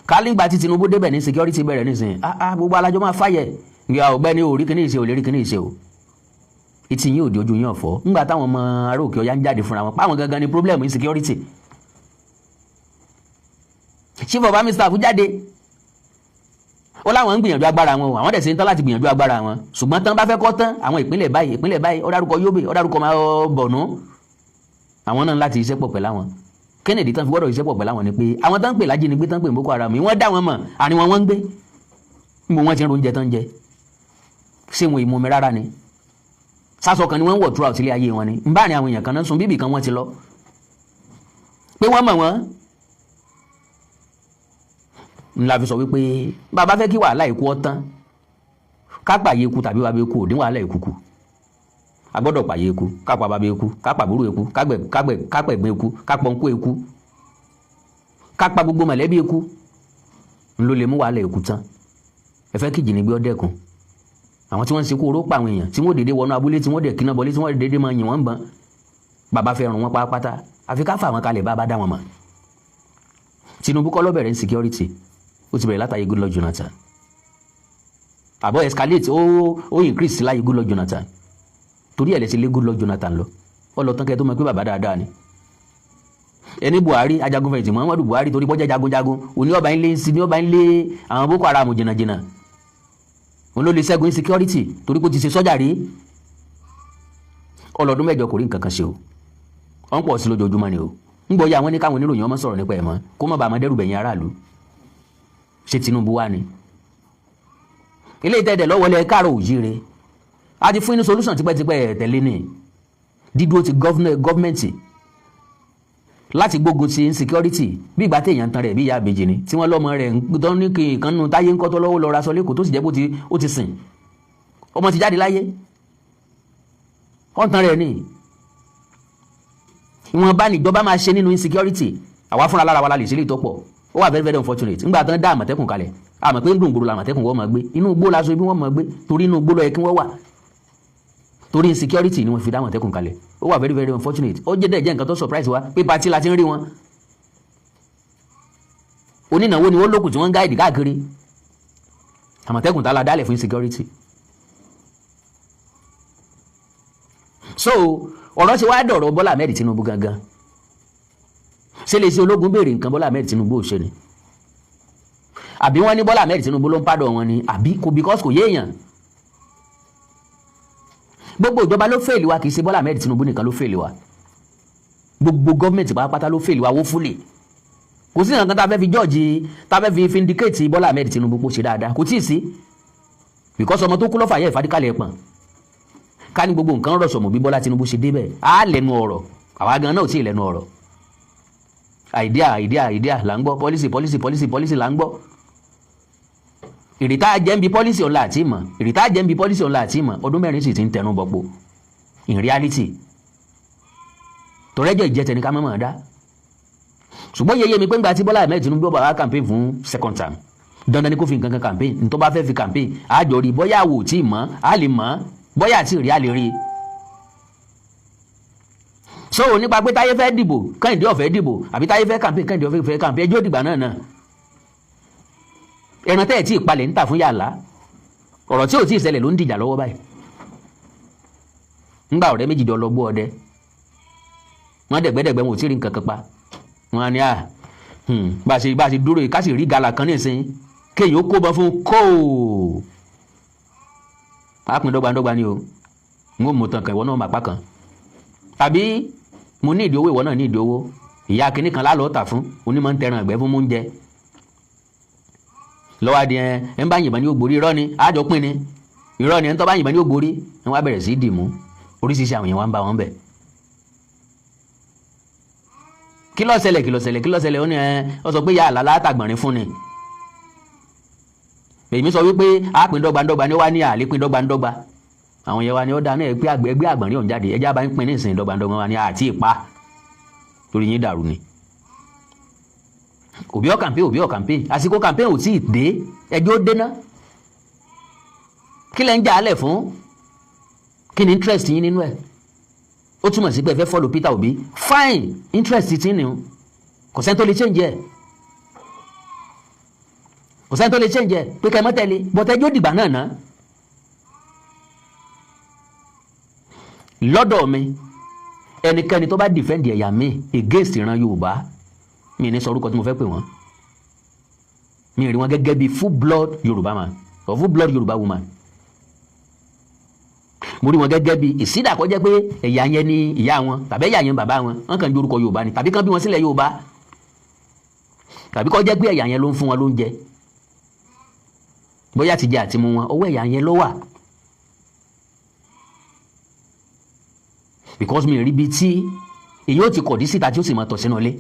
Kálígbà tí Tinubu débẹ̀ ní security bẹ̀rẹ̀ nísìnyí, gbogbo alájọ máa fàyẹ̀. Ìyá ọ̀gbẹ́ni orí kìíní ìṣe ò lérí kìíní ìṣe o. etí yín ò di ojú yín ọ̀fọ́ ńgbà táwọn ọmọ ará òkè ọya ń jáde fúnra wọn páwọn gangan ni problem insecurity. chief of army staff jáde ó láwọn ń gbìyànjú agbára wọn àwọn dẹ̀ ṣe ń tán láti gbìyànjú agbára wọn ṣùgbọ́n tán bá fẹ́ kọ́ tán àwọn ìpínlẹ̀ báyìí ó dárúkọ Yobe ó dárúkọ Borno àwọn náà láti iṣẹ́ pọ̀ pẹ̀lú àwọn Kennedy tán fi gbọ́dọ̀ iṣẹ́ pọ̀ pẹ̀lú àwọn ni pé àwọn tán ń pè lájínigbé tán ń pè Boko Haram wọ́n dá wọn mọ̀ àní wọn ń gbé níbo wọ́n ti ń oúnjẹ tán jẹ ṣé wọn ìmọ̀mi rárá ni sásọ kan ni wọ́n ń wọ̀ throughout ilé ayé wọn ni ń bá ní àwọn èèyàn kan náà sùn bíbì kan wọ́n ti lọ pé wọ́n mọ̀ wọ́n ńlá fi sọ wípé bàbá fẹ́ kí wàhálà ikú ọ̀tán ká pààyè ikú tàbí bàbá ikú òdín wàhálà ikú kù a gbọ́dọ̀ pààyè ikú ká pa bàbá ikú ká pa àbúrò ikú ká pẹ̀gbọ́n ikú ká pọ̀nkú ikú ká pa gbogbo mọ̀lẹ́bí ikú ńlọ lè mú wàhálà ikú tán ẹ fẹ́ kí ìjìnigbé ó dẹ́kun àwọn tí wọ́n ń ṣekú oró pa àwọn èèyàn tí wọ́n dédé wọnú abúlé tí wọ́n dẹ̀ kíná bọlé tí wọ́n dédé máa yìn wọ́n bán bàbá fẹ́ ràn wọ́n pátápátá àfi ká fà wọn kalẹ̀ bá dá wọn mọ̀ Tinubu kọ́ ló bẹ̀rẹ̀ insecurity ó ti bẹ̀rẹ̀ látàyè Goodluck Jonathan àbọ̀ escalate ó increase láyé Goodluck Jonathan torí ẹ̀ lẹ́sí lé Goodluck Jonathan lọ ọlọ́tàn kẹ́ tó mọ̀ pé bàbá dáadáa ni ẹni Buhari ajagunfẹ̀yìntì Muhammadu Buhari torí bọ́jà jagunjagun òní ọba ń lé sí ní ọba ń lé àwọn Boko Haram jìnnàjìnnà òun ló lè ṣẹ́gun insecurity torí kó ti ṣe sọ́jà rí ọlọ́dún mẹ́jọ kò rí nǹkan kan ṣe o wọ́n pọ̀ sí lójoojúmọ́ ni o ń gbọ́ ya àwọn ní káwọn oníròyìn ọmọ sọ̀rọ̀ nípa ẹ̀ mọ́ kó má bàa máa dẹ́rù bẹ̀yìn aráàlú ṣe Tinubu wá ni ilé ìtẹ́ẹ̀dẹ̀ lọ́wọ́lẹ̀ káàrọ̀ òjíire a ti fún inú solution tipẹ́tipẹ́ tẹ̀lé ní dídúró ti gọ́ọ̀mẹ̀ntì láti gbógun ti insecurity bí ìgbà téèyàn tan rẹ̀ bí ìyá àbèjì ni tí wọ́n lọ́mọ rẹ̀ ń tán ní nǹkan nù táyé ń kọ́tọ́ lọ́wọ́ lọ́ra sọ lẹ́kọ̀ọ́ tó sì jẹ́ bó ó ti sìn ọmọ ti jáde láyé ọ̀tàn rẹ̀ ni ìwọ̀nba níjọba máa ṣe nínú insecurity àwa fúnra lára wa la lè ṣe lè tó pọ̀ ó wà very very unfortunate ńgbà tán dá àmọ̀tẹ́kùn kalẹ̀ àmọ̀ pé ń dùn gbòòrò làmọ̀tẹ́kùn wọ́n máa gbé inú igbó lásán ibi wọ́n máa gbé torí inú igbó ló yẹ kí wọ́n wà torí insecurity ni wọ́n fi dá àmọ̀tẹ́kùn kalẹ̀ ó wà very very unfortunate ó jẹ́ nǹkan tó surprise wa pé pati la ti ń rí wọn onínáwó ni wọ́n lókùn tí wọ́n ń gáìdì káàkiri àmọ̀tẹ́kùn tá la dálẹ̀ fún insecurity. So ọ̀rọ̀ ṣe wá dọ̀rọ̀ Bọ́lá Ahmed Tinubu gangan ṣe lè ṣe ológun béèrè nǹkan Bọ́lá Ahmed Tinubu ò ṣe ni àbí wọ́n ní Bọ́lá Ahmed Tinubu ló ń pàdọ̀ wọn ni àbí kò because kò yéèyàn gbogbo ìjọba ló fèèlì wa kì í ṣe Bọ́lá Ahmed Tinubu nìkan ló fèèlì wa gbogbo gọ́ọ̀mẹ̀ntì pátá ló fèèlì wa wó fúlẹ̀ kò sí nǹkan tá a fẹ́ fi jọ́ọ̀jì tá a fẹ́ fi vindicate Bọ́lá Ahmed Tinubu kó ṣe dáadáa kò tíì sí because ọmọ tó kú lọ́fà yẹ ìfadíkàlẹ̀ pọ̀n ká ní gbogbo nǹkan rọ̀ṣọ̀mù bí Bọ́lá Tinubu ṣe débẹ̀ á lẹ́nu ọ̀rọ̀ àwa gan náà ò tí ì lẹ́nu ọ̀rọ̀ idea là ń gbọ́ policy là ń gbọ́ ìrìtá jẹ́ǹbi policy ọ̀la àti ìmọ̀ ìrìtá jẹ́ǹbi policy ọ̀la àti ìmọ̀ ọdún mẹ́rin sì ti ń tẹnu bọ̀pọ̀ in reality tọ́rẹ́jọ́ ìjẹ́tẹ̀ ní ká mọ̀ dá ṣùgbọ́n yeye mi pé ńgbà tí Bọ́lá Ahmed Tinubu bá wá campaign fún second term dandan ni kó fi nǹkan kan campaign ní tó bá fẹ́ fi campaign àjọ rí bóyá àwò tí mọ̀ á lè mọ̀ bóyá àti rí á lè rí so nípa pé táyé fẹ́ dìbò Kẹ́hìndé ò fẹ́ dìbò àbí táyé fẹ́ campaign Kẹ́hìndé ò fẹ́ campaign ẹjọ́ dìgbà náà ẹran tẹ́ ẹ̀ tí ìpalẹ̀ ń tà fún yàrá ọ̀rọ̀ tí ò tí ì ṣẹlẹ̀ ló ń dìjà lọ́wọ́ báyìí ńgbà ọ̀rẹ́ méjì jọ lọ gbọ́ ọdẹ wọ́n dẹ̀gbẹ́dẹ̀gbẹ́ wọn ò tí ì rí nǹkan kan pa wọn á ní bá a ṣe dúró yìí ká sì rí gàlà kan nísìnyí kéèyàn ó kó bọ́ fún kóò àpín dọ́gbandọ́gba ni o n ó mú tán kan ìwọ náà máa pa kan tàbí mo ní ìdí owó ìwọ náà ní ìdí owó ìyá kìnnì kan lálọ́ tà fún onímọ̀ ń tẹran ẹ̀gbẹ́ fún mú ń jẹ lọ́wọ́ adìẹ ẹ̀ ń bá yìnbọn ní ògbórí irọ́ ni àjọ pín ni irọ́ ni ẹ̀ ń tọ́ bá yìnbọn ní ògbórí ẹ̀ wá bẹ̀rẹ̀ sí í dìmú oríṣiríṣi àwọn èèyàn wá ń bá wọn bẹ̀. kí ló ṣẹlẹ̀ ó ní ọ sọ pé ya àlá látàgbọ̀nrín fún ni èmi sọ wípé a pín dọ́gbandọ́gba ni ó wá ní àlè pín dọ́gbandọ́gba àwọn yẹn wá ní ó dáná ẹgbẹ́ àgbọ̀nrín ọ̀hún jáde ẹjẹ́ bá ń pín ní ìsìn dọ́gbandọ́gba wá ní àti ìpa torí yín dàrú ni òbí ọ̀ campaign àsìkò campaign ò tí ì dé ẹjọ́ ó déná kí lẹ́ ń jà á lẹ̀ fún kí ni interest yín nínú ẹ̀ ó túmọ̀ sí pé ẹ fẹ́ follow Peter Obi fine interest ti ní o kò sẹ́ni tó lè change ẹ̀ pé kẹ́ ẹ mọ́ tẹ̀lé but ẹjọ́ dìgbà náà ná lọ́dọ̀ mi ẹnikẹ́ni tó bá defend ẹ̀yà mi against ìran Yorùbá mi ní sọ orúkọ tí mo fẹ́ pè wọ́n, mi rí wọn gẹ́gẹ́ bí full blood Yorùbá man or full blood Yorùbá woman. Mo rí wọn gẹ́gẹ́ bí ìsídà kó jẹ́ pé ẹ̀yà yẹn ni ìyá wọn tàbí ẹ̀yà yẹn bàbá wọn, wọ́n kàn bí orúkọ Yorùbá ni, tàbí kàn bí wọn sílẹ̀ Yorùbá, tàbí kó jẹ́ pé ẹ̀yà yẹn ló ń fún wọn lóúnjẹ, bóyá ti jẹ àti mu wọn ọwọ́ ẹ̀yà yẹn ló wà. Because mi rí bí tí èyí ó ti kọ̀dí síta tí ó sì máa tọ̀ sínú ilé.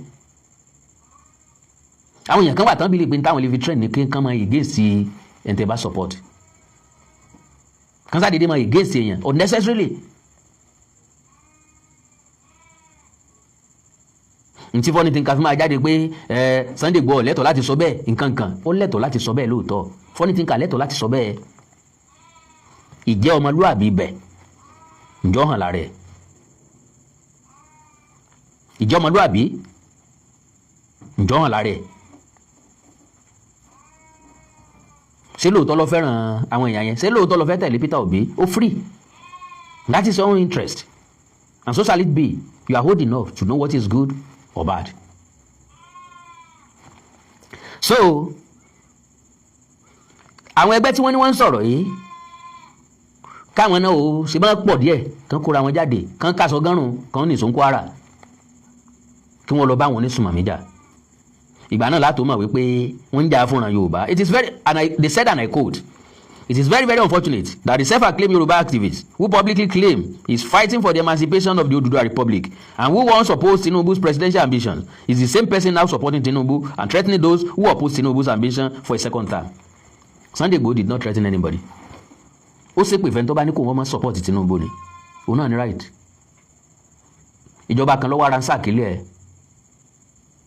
Àwọn èèyàn kan wà tán bí lè pe táwọn lè fi train ní kí n kàn máa against ẹ̀ǹtẹ̀ bá support, kan sáà dédé máa against èèyàn unnecessarily. Ntí fọ́ni tí n ka fi máa jáde pé Sunday Igboho lẹ́tọ̀ọ́ láti sọ bẹ́ẹ̀ nǹkan kan, ó lẹ́tọ̀ọ́ láti sọ bẹ́ẹ̀ lóòótọ́, fọ́ni tí n ka lẹ́tọ̀ọ́ láti sọ bẹ́ẹ̀. Ìjẹ́ ọmọlúwàbí bẹ̀ ǹjọ́ hàn lára ẹ̀, ìjẹ́ ọmọlúwàbí ǹjọ́ hàn lára ẹ̀. Ṣé lóòótọ́ ló fẹ́ràn àwọn èèyàn yẹn? Ṣé lóòótọ́ ló fẹ́ tẹ̀lé Peter Obi? Ó free, that is your own interest, and so shall it be. You are old enough to know what is good or bad. So àwọn ẹgbẹ́ tí wọ́n ní wọ́n ń sọ̀rọ̀ yìí káwọn náà ó ṣe máa pọ̀ díẹ̀ kán kóra wọn jáde kán kásọ gánrùn kán ní ìsún Kwara kí wọ́n lọ bá wọn ní sùmọ̀mí jà. Ìgbà náà látò mọ̀ wípé wọ́n ń jà fúnra Yorùbá. It is very, they said and I quote, it is very, very unfortunate that the self-acclaimed Yoruba activist who publicly claim is fighting for the emancipation of the Oduduwa Republic and who once opposed Tinubu's presidential ambitions is the same person now supporting Tinubu and threatening those who oppose Tinubu's ambition for a second term. Sunday Igboho did not threaten anybody. Ó ṣe pé ìfẹ́ tó bá ní kó wọ́n máa support Tinubu ni òun náà ní right. Ìjọba kan ló wá ransack ilé ẹ̀,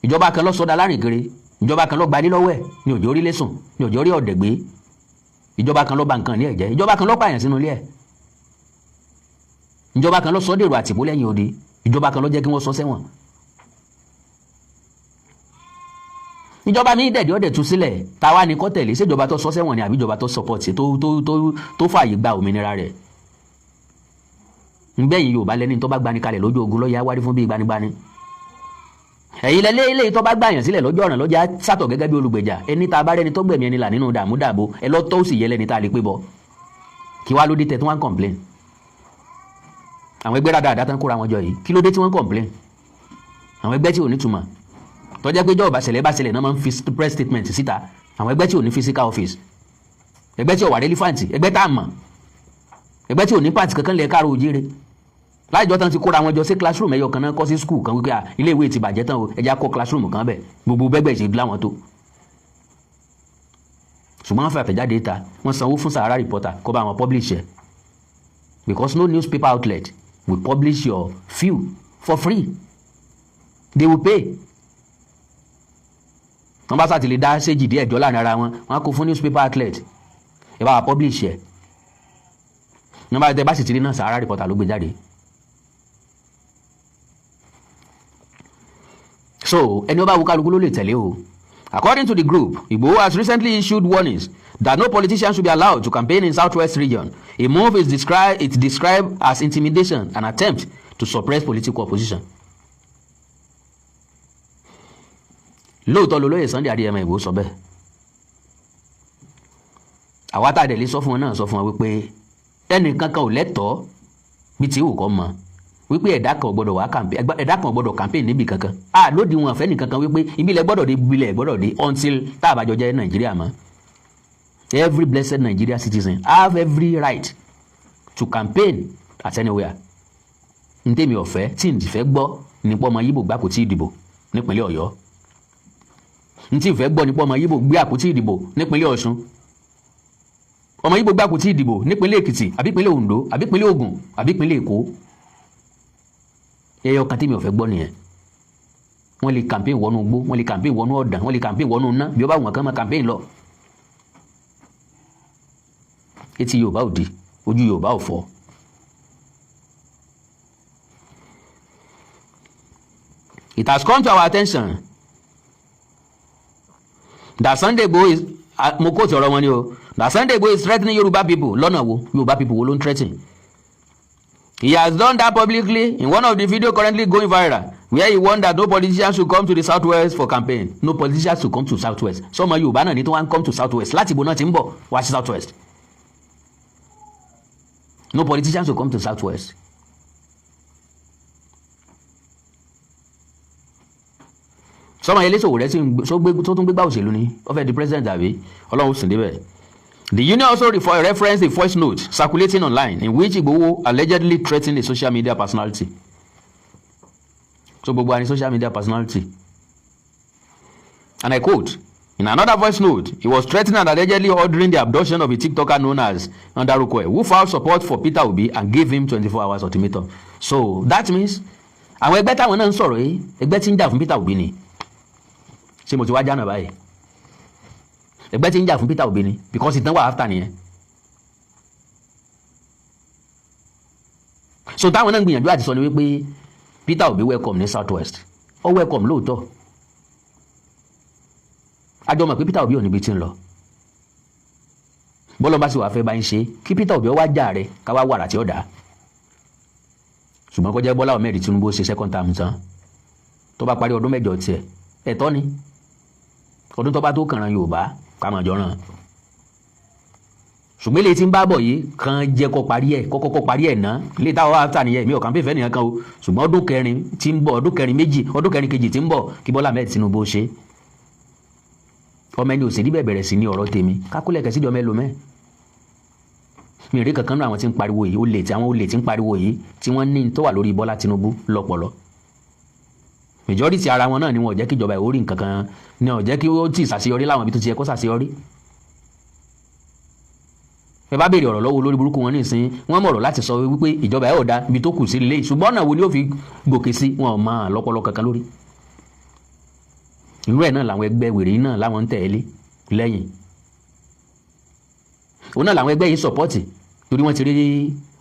ìjọba kan ló sọdá lárìnkiri, ìjọba kan ló gbalé lọ́wọ́ ẹ̀ ní òjò orí lẹ́sùn ní òjò orí ọ̀dẹ̀ gbé, ìjọba kan ló bà nǹkan ní ẹ̀jẹ̀, ìjọba kan ló pààyàn sínú ilé ẹ̀, ìjọba kan ló sọ dèrò àtìpó lẹ́yìn odi, ìjọba kan ló jẹ́ kí wọ́n sọ sẹ́wọ̀n, ìjọba mi dẹ̀dẹ̀ ọ̀dẹ̀ tú sílẹ̀ táwa ni kó tẹ̀lé, ṣé ìjọba tó sọ sẹ́wọ̀n ni àbí ìjọba tó support tó fààyè gba òmìnira rẹ̀. Ngbẹ̀yìn Yorùbá lẹ́ni tó bá gbani kalẹ̀ lójú ogun lọ́yà wárí fún bí gbanigbani. Ẹ̀yin lẹ́lẹ́ ilé tó bá gbàyàn sílẹ̀ lọ́jọ́ ọ̀ràn lọ́jà sátọ̀ gẹ́gẹ́ bí olùgbèjà, ẹni tá a bá rẹni tó gbẹ̀mí ẹni là nínú dààmú dààbò ẹ lọ́tọ́ ó sì yẹ lẹ́ni tá a lè pé bọ́. Kí wá ló dé tẹ tí wọ́n ń complain? Àwọn ẹgbẹ́ dáadáa tán kóra wọn jọ yìí kí ló dé tí wọ́n ń complain? Àwọn ẹgbẹ́ tí ò ní túmọ̀ tó jẹ́ pé jọ́ bá ṣẹlẹ̀ náà máa ń fi press statement síta, àwọn ẹgbẹ́ tí ò ní physical office, ẹgbẹ́ tí ò wà relevant, ẹgbẹ́ tá a mọ̀, ẹgbẹ́ tí ò ní party kankan lẹ̀ káàró òjìire. Láìjọ́ tán ti kóra wọn jọ sí classroom ẹyọ kan náà kọ́ sí school kan wípé ilé ìwé ti bàjẹ́ tán o ẹja kọ́ classroom kan bẹ̀ gbogbo bẹ́gbẹ̀ ṣe láwọn tó. Ṣùgbọ́n wọ́n fẹ́ àtẹ̀jáde ta wọ́n sanwó fún Sahara Reporter kó bá wọn publish ẹ̀, because no newspaper outlet will publish your view for free, they will pay. Wọ́n bá sàtìlẹ̀ dá séjì díẹ̀ jọ láàrin ara wọn wọ́n á kó fún newspaper outlet ẹ bá wa publish ẹ̀. Wọ́n bá tẹ bá sì ti rí náà Sahara Reporter ló gbé jáde. So ẹni ó bá wù kálukú ló lè tẹ̀lé o. According to the group, Igboho has recently issued warnings that no politician should be allowed to campaign in Southwest region. A move is described as intimidation and attempt to suppress political opposition. Lóòótọ́ lolóyè Sunday Adéyẹmọ Igboho sọ bẹ́ẹ̀. Àwa tá a dẹ̀ lè sọ fún wọn náà sọ fún wọn wípé ẹnì kankan ò lẹ́tọ̀ọ́ bí tí ìwò kọ́ mọ wípé ẹ̀dá kan ò gbọ́dọ̀ campaign níbi kankan. Lódì wọn àfẹ́ nìkankan wípé ibilẹ̀ gbọ́dọ̀ dé ibilẹ̀ gbọ́dọ̀ dé until tá a bá jọ jẹ́ Nàìjíríà mọ́. Every blessed Nigeria citizen have every right to campaign at anywhere. Ntẹ́mi ọ̀fẹ́ tí n fẹ́ gbọ́ nípa ọmọ Yíbò gbà kò tí ì dìbò nípínlẹ̀ Ọ̀yọ́. Ntí ìfẹ́ gbọ́ nípa ọmọ Yíbò gbé àpótí ìdìbò nípínlẹ̀ Ọ̀ṣun, ọmọ Yíbò gbé àpótí ìdìbò nípínlẹ̀ Èkìtì àbí ìpínlẹ̀ Oǹdó àbí ìpínlẹ̀ Ògùn àbí ìpínlẹ̀ Èkó. Ẹyọ kan tèmi ò fẹ́ gbọ́ nìyẹn. Wọ́n lè campaign wọnú igbó, wọ́n lè campaign wọnú ọ̀dàn, wọ́n lè campaign wọnú iná bí ó bá wọn kàn máa campaign lọ. Etí Yorùbá ò di, ojú Yorùbá ò fọ́. It has come to our attention that Sunday Igboho is mo quote ọ̀rọ̀ wọn ni o, that Sunday Igboho is threatening Yoruba people. Lọ́nà wo Yoruba people wo ló ń threaten? He has done that publicly in one of the videos currently going viral, where he warned that no politicians should come to the southwest for campaign. No politicians should come to southwest. Some of you náà ní tó wá ń come to southwest. Láti ibo náà ti ń bọ̀ wá sí southwest. No politicians should come to southwest. Sọmọ eléṣòwò rẹ tó tún gbégbá òṣèlú ni ó fẹ́ di president àbí Ọlọ́run sì débẹ̀. The union also referenced a voice note circulating online in which Igboho allegedly threatened a social media personality. So gbogbo ani social media personality. And I quote, in another voice note, he was threatening and allegedly ordering the abduction of a TikToker known as Ndarukwe, who filed support for Peter Obi and gave him 24 hours ultimatum. So that means àwọn ẹgbẹ́ táwọn náà ń sọ̀rọ̀ yìí ẹgbẹ́ tí ń jà fún Peter Obi ni. Ṣé mo ti wá jánà báyìí? Ẹgbẹ́ tí ń jà fún Peter Obi ni because ìtàn wà after nìyẹn. So táwọn náà ń gbìyànjú àti sọ ni wípé Peter Obi welcome ní southwest. Ó welcome lóòótọ́. Àjọ mọ̀ pé Peter Obi ò níbi tí ń lọ. Bọ́lọ́ bá sì wà fẹ́ bá ń ṣe kí Peter Obi ó wá jà rẹ̀ ká wá wàrà tí ó dá. Ṣùgbọ́n kó jẹ́ Bọ́lá Ahmed Tinubu ṣe second term tán. Tó bá parí ọdún mẹ́jọ tiẹ̀ ẹ̀tọ́ ni. Ọdún tó bá tó kànràn Yorùbá ká máa jọ ràn. Ṣùgbọ́n ilé tí ń bá bọ̀ yìí kan jẹ́ kó parí ẹ̀ ná. Ilé táwọn after nìyẹn mi ò kàn pé fẹ́ nìyẹn kan o. Ṣùgbọ́n ọdún kẹrin tí ń bọ̀ ọdún kẹrin kejì tí ń bọ̀ kí Bọ́lá Ahmed Tinubu ṣe. Ọmọ ẹni òsèlú bẹ̀rẹ̀ sí ní ọ̀rọ̀ tèmi kákúlẹ̀ kẹsí ìjọba ẹlòmẹ́. Mi rí kankan náà àwọn tí ń pariwo yìí àwọn olè tí ń pariwo yìí tí wọ́n ní tó wà lórí Bọ́lá Tinubu lọ́pọ̀lọ́. Majority ara wọn náà ni wọn ò jẹ́ kí ìjọba ìwórí nǹkan kan ní ò jẹ́ kí ó tì ṣàṣeyọrí láwọn ibi tó ti yẹ kó ṣàṣeyọrí. Ẹ bá béèrè ọ̀rọ̀ lọ́wọ́ olórí burúkú wọn nísìnyí wọ́n mọ̀rọ̀ láti sọ wípé ìjọba ẹ̀ ò dá ibi tó kù sí ilé ṣùgbọ́n náà wo ni ó fi gòkè sí wọn ò máa lọ́pọ̀lọ́ kankan lórí. Irú ẹ̀ náà làwọn ẹgbẹ́ wèrè náà láwọn ń tẹ̀lé lẹ́yìn. Òun náà làwọn ẹgbẹ́ yìí sọ̀pọ́tì torí wọ́n ti rí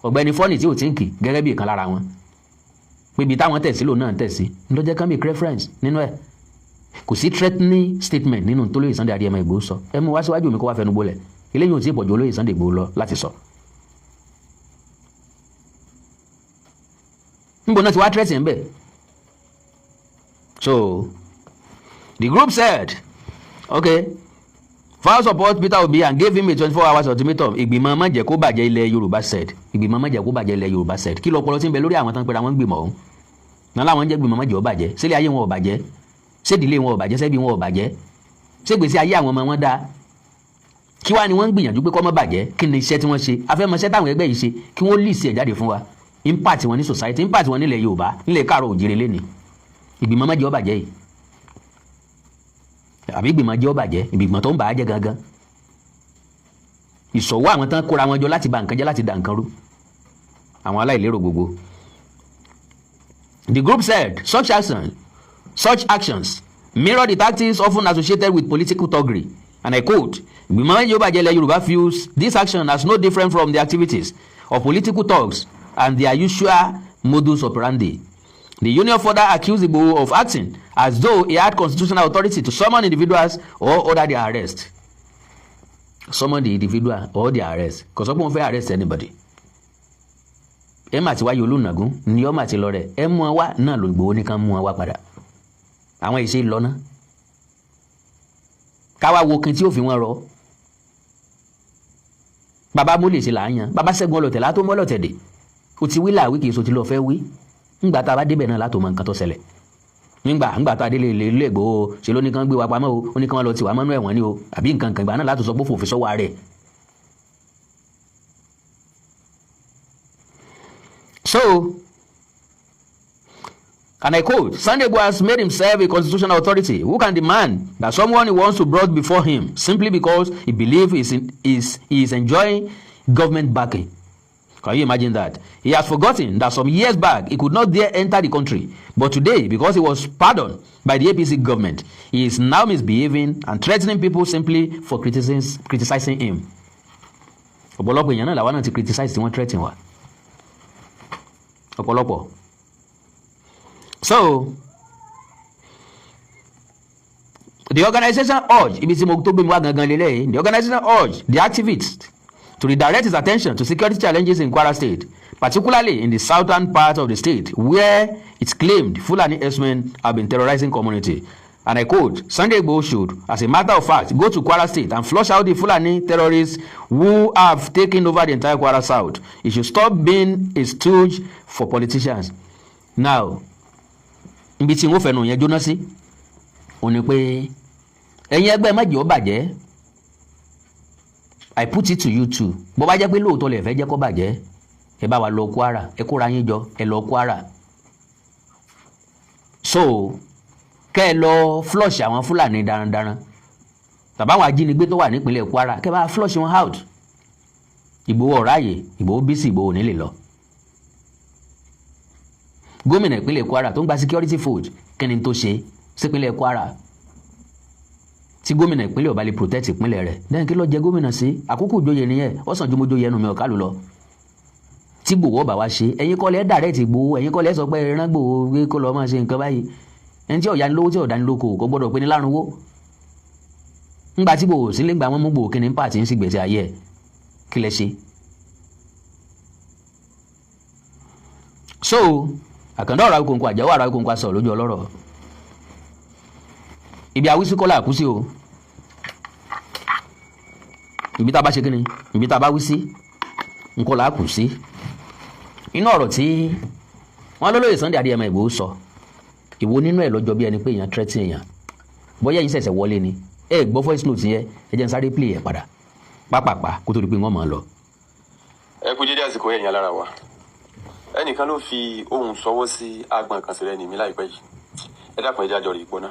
ọ̀gbẹ́ni Fọ́nì tí ò tí ń kì gẹ́gẹ́ bí ìkan lára wọn. Pé ibi táwọn tẹ̀sí lò náà tẹ̀sí ló jẹ́ kán make reference nínú ẹ̀. Kò sí threatening statement nínú tó lóye Sunday Adéyẹmọ Ìgbòho sọ. Ẹ mú wá síwájú mi kó wá fẹnu gbolẹ̀. Eléyìí ò tí ì pọ̀jù olóyè Sunday Ìgbòho lọ láti sọ. Níbo náà ti wá threat ń bẹ̀. So the group said, okay, file support Peter Obi and gave him a 24 hours ultimatum. Ìgbìmọ̀ má jẹ́ kó bàjẹ́ ilẹ̀ Yorùbá said. Ìgbìmọ̀ má jẹ́ kó bàjẹ́ ilẹ̀ Yorùbá said. Kí lọ́pọlọ tí ń bẹ lórí àwọn tán pera wọn gbìmọ̀ ọ̀hún. Náà láwọn jẹ́ gbìmọ̀ má jẹ́ ó bàjẹ́. Ṣé ilé ayé wọn ò bàjẹ́? Ṣé ìdílé wọn ò bàjẹ́? Ṣé bí wọn ò bàjẹ́? Ṣé gbèsè ayé àwọn ọmọ wọn dá? Kí wá ni wọ́n ń gbìyànjú pé kó má bàjẹ́? Kí ni iṣẹ́ tí wọ́n ṣe? Afẹ́mọṣẹ́ táwọn ẹgbẹ́ yìí ṣe kí wọ́n lì sí ẹ̀ jáde fún wa. Impact wọn ní society, impact wọn nílẹ̀ Yorùbá, nílẹ̀ Káàárọ̀ Oòjíire lénìí. Ìgbìmọ̀ má jẹ́ ó bàjẹ́ yìí. Àbí ìgbìmọ̀ jẹ́ ó bàjẹ́, ìgbìmọ̀ tó ń bà á jẹ́ gangan. Ìṣọ̀wọ́ àwọn tán kóra wọn jọ láti ba nǹkan jẹ́ láti dà nǹkan rú. Àwọn aláìlérò gbogbo. The group said such actions mirror the tactics often associated with political thuggery. And I quote, Ìgbìmọ̀ Yorùbá Jẹ́lẹ̀ Yorùbá views this action as no different from the activities of political thugs and their usual modus operandi. The union further accused Igboho of acting as though he had constitutional authority to summon individuals or order their arrest. Summon the individual or their arrest. Kò sọ pé wọ́n fẹ́ arrest anybody. Ẹ mà ti wáyé olóònàgún ni ọ mà ti lọ rẹ̀. Ẹ mú wọn wá náà ló Ìgbòho ní kan mú wọn wá padà. Àwọn ìṣe ìlọ́nà. Káwá wo kin tí ó fi wọn rọ. Bàbá mo lè ṣe láàyàn. Bàbá Ṣẹ́gun ọlọ́tẹ̀ látó mọ́ ọlọ́tẹ̀ dé. O ti wí làwí kì í so ti lọ fẹ́ wí. Ńgbà tá a bá débẹ̀ náà látò mọ nǹkan tó ṣẹlẹ̀. Nígbà tá a délé ilé Ìgbòho ṣe ló ní kán gbé wa pamọ́ o, ó ní kán lọ tì wá mọ́nú ẹ̀wọ̀n ni o, àbí nǹkan kan ìgbà náà látò sọ pé fòfin sọ́wọ́ rẹ̀. So, and I quote, Sunday Igboho has made himself a constitutional authority who can demand that someone he wants to brought before him simply because he believes he is enjoying government backing. Can you imagine that? He has forgotten that some years back he could not dare enter the country, but today, because he was pardoned by the APC government, he is now misbehaving and threatening people simply for criticizing him. Ọ̀pọ̀lọpọ̀ èèyàn náà làwọn náà ti criticize tí wọ́n threaten wa. Ọ̀pọ̀lọpọ̀. So, the organization urged, the organization urged the activists to redirect his attention to security challenges in Kwara State, particularly in the southern part of the state, where it's claimed Fulani herdsmen have been terrorizing community. And I quote, Sunday Igboho should, as a matter of fact, go to Kwara State and flush out the Fulani terrorists who have taken over the entire Kwara South. He should stop being a stooge for politicians. Now, ibi tí wọ́n fẹnu yẹn jóná sí, ó ní pé ẹ̀yin ẹgbẹ́ má jẹ́ ó bàjẹ́. I put it to you too. Bó bá jẹ́ pé lóòótọ́ lè fẹ́ jẹ́ kó bàjẹ́, ẹ bá wa lọ Kwara, ẹ kóra yín jọ, ẹ lọ Kwara. So, kẹ́ ẹ lọ flush àwọn Fúlàní darandaran. Tàbí àwọn ajínigbé tó wà nípínlẹ̀ Kwara, kẹ́ bá flush wọn out. Ìgbòho ọ̀ráyè, Ìgbòho bísí, Ìgbòho nílé lọ. Gómìnà ìpínlẹ̀ Kwara tó ń gba security food, kí ni tó ṣe sípínlẹ̀ Kwara? Tí gómìnà ìpínlẹ̀ ọba lè protect ìpínlẹ̀ rẹ̀, lẹ́yìn kí ló jẹ gómìnà sí? Àkókò ìjòyè nìyẹn, ó sàn ju mo jóyè ẹnu mi ọ̀ká lù lọ. Tí Ìgbòho ọba wa ṣe, ẹ̀yin kọ́ lẹ́ direct Ìgbòho, ẹ̀yin kọ́ lẹ́ sọ pé ẹran Ìgbòho gbé kó lọ máa ṣe nǹkan báyìí. Ẹni tí ọ̀yà ni lówó tí ọ̀dà ni lóko kò gbọ́dọ̀ pé ní lárunwó. Ńgbà tí Ìgbòho sí lè gbà wọ́n mú Ìgbòho kí ni pàtì ń sì gbèsè ayé ẹ̀, kí lẹ ṣe? So, àkàndá ọ̀rọ̀ Awikonko àjẹ́wọ́ ọ̀rọ̀ Awikonko sọ lójú ọlọ́rọ̀. Ibi àwísí kọ́ là kú sí o. Ibi tá a bá ṣe kí ni? Ibi tá a bá wí sí nǹkan là kú sí. Inú ọ̀rọ̀ tí wọ́n lólóyè Sunday Adéyẹmọ Ìgbòho sọ, ìwo nínú ẹ̀ lọ́jọ́ bí ẹni pé èèyàn threat èèyàn. Bóyá yín ṣẹ̀ṣẹ̀ wọlé ni, ẹ gbọ́ voice note yẹn, ẹ jẹ́ n sáré play ẹ̀ padà. Pápápá kó tó di pé wọ́n máa lọ. Ẹ kú dédé àsìkò ẹ̀yàn lára wa. Ẹnìkan ló fi ohun sọwọ́ sí agbọ̀n kan sílẹ̀ ní mi láìpẹ́ yìí. Ẹ dákun ẹja jọ rí ìgbóná.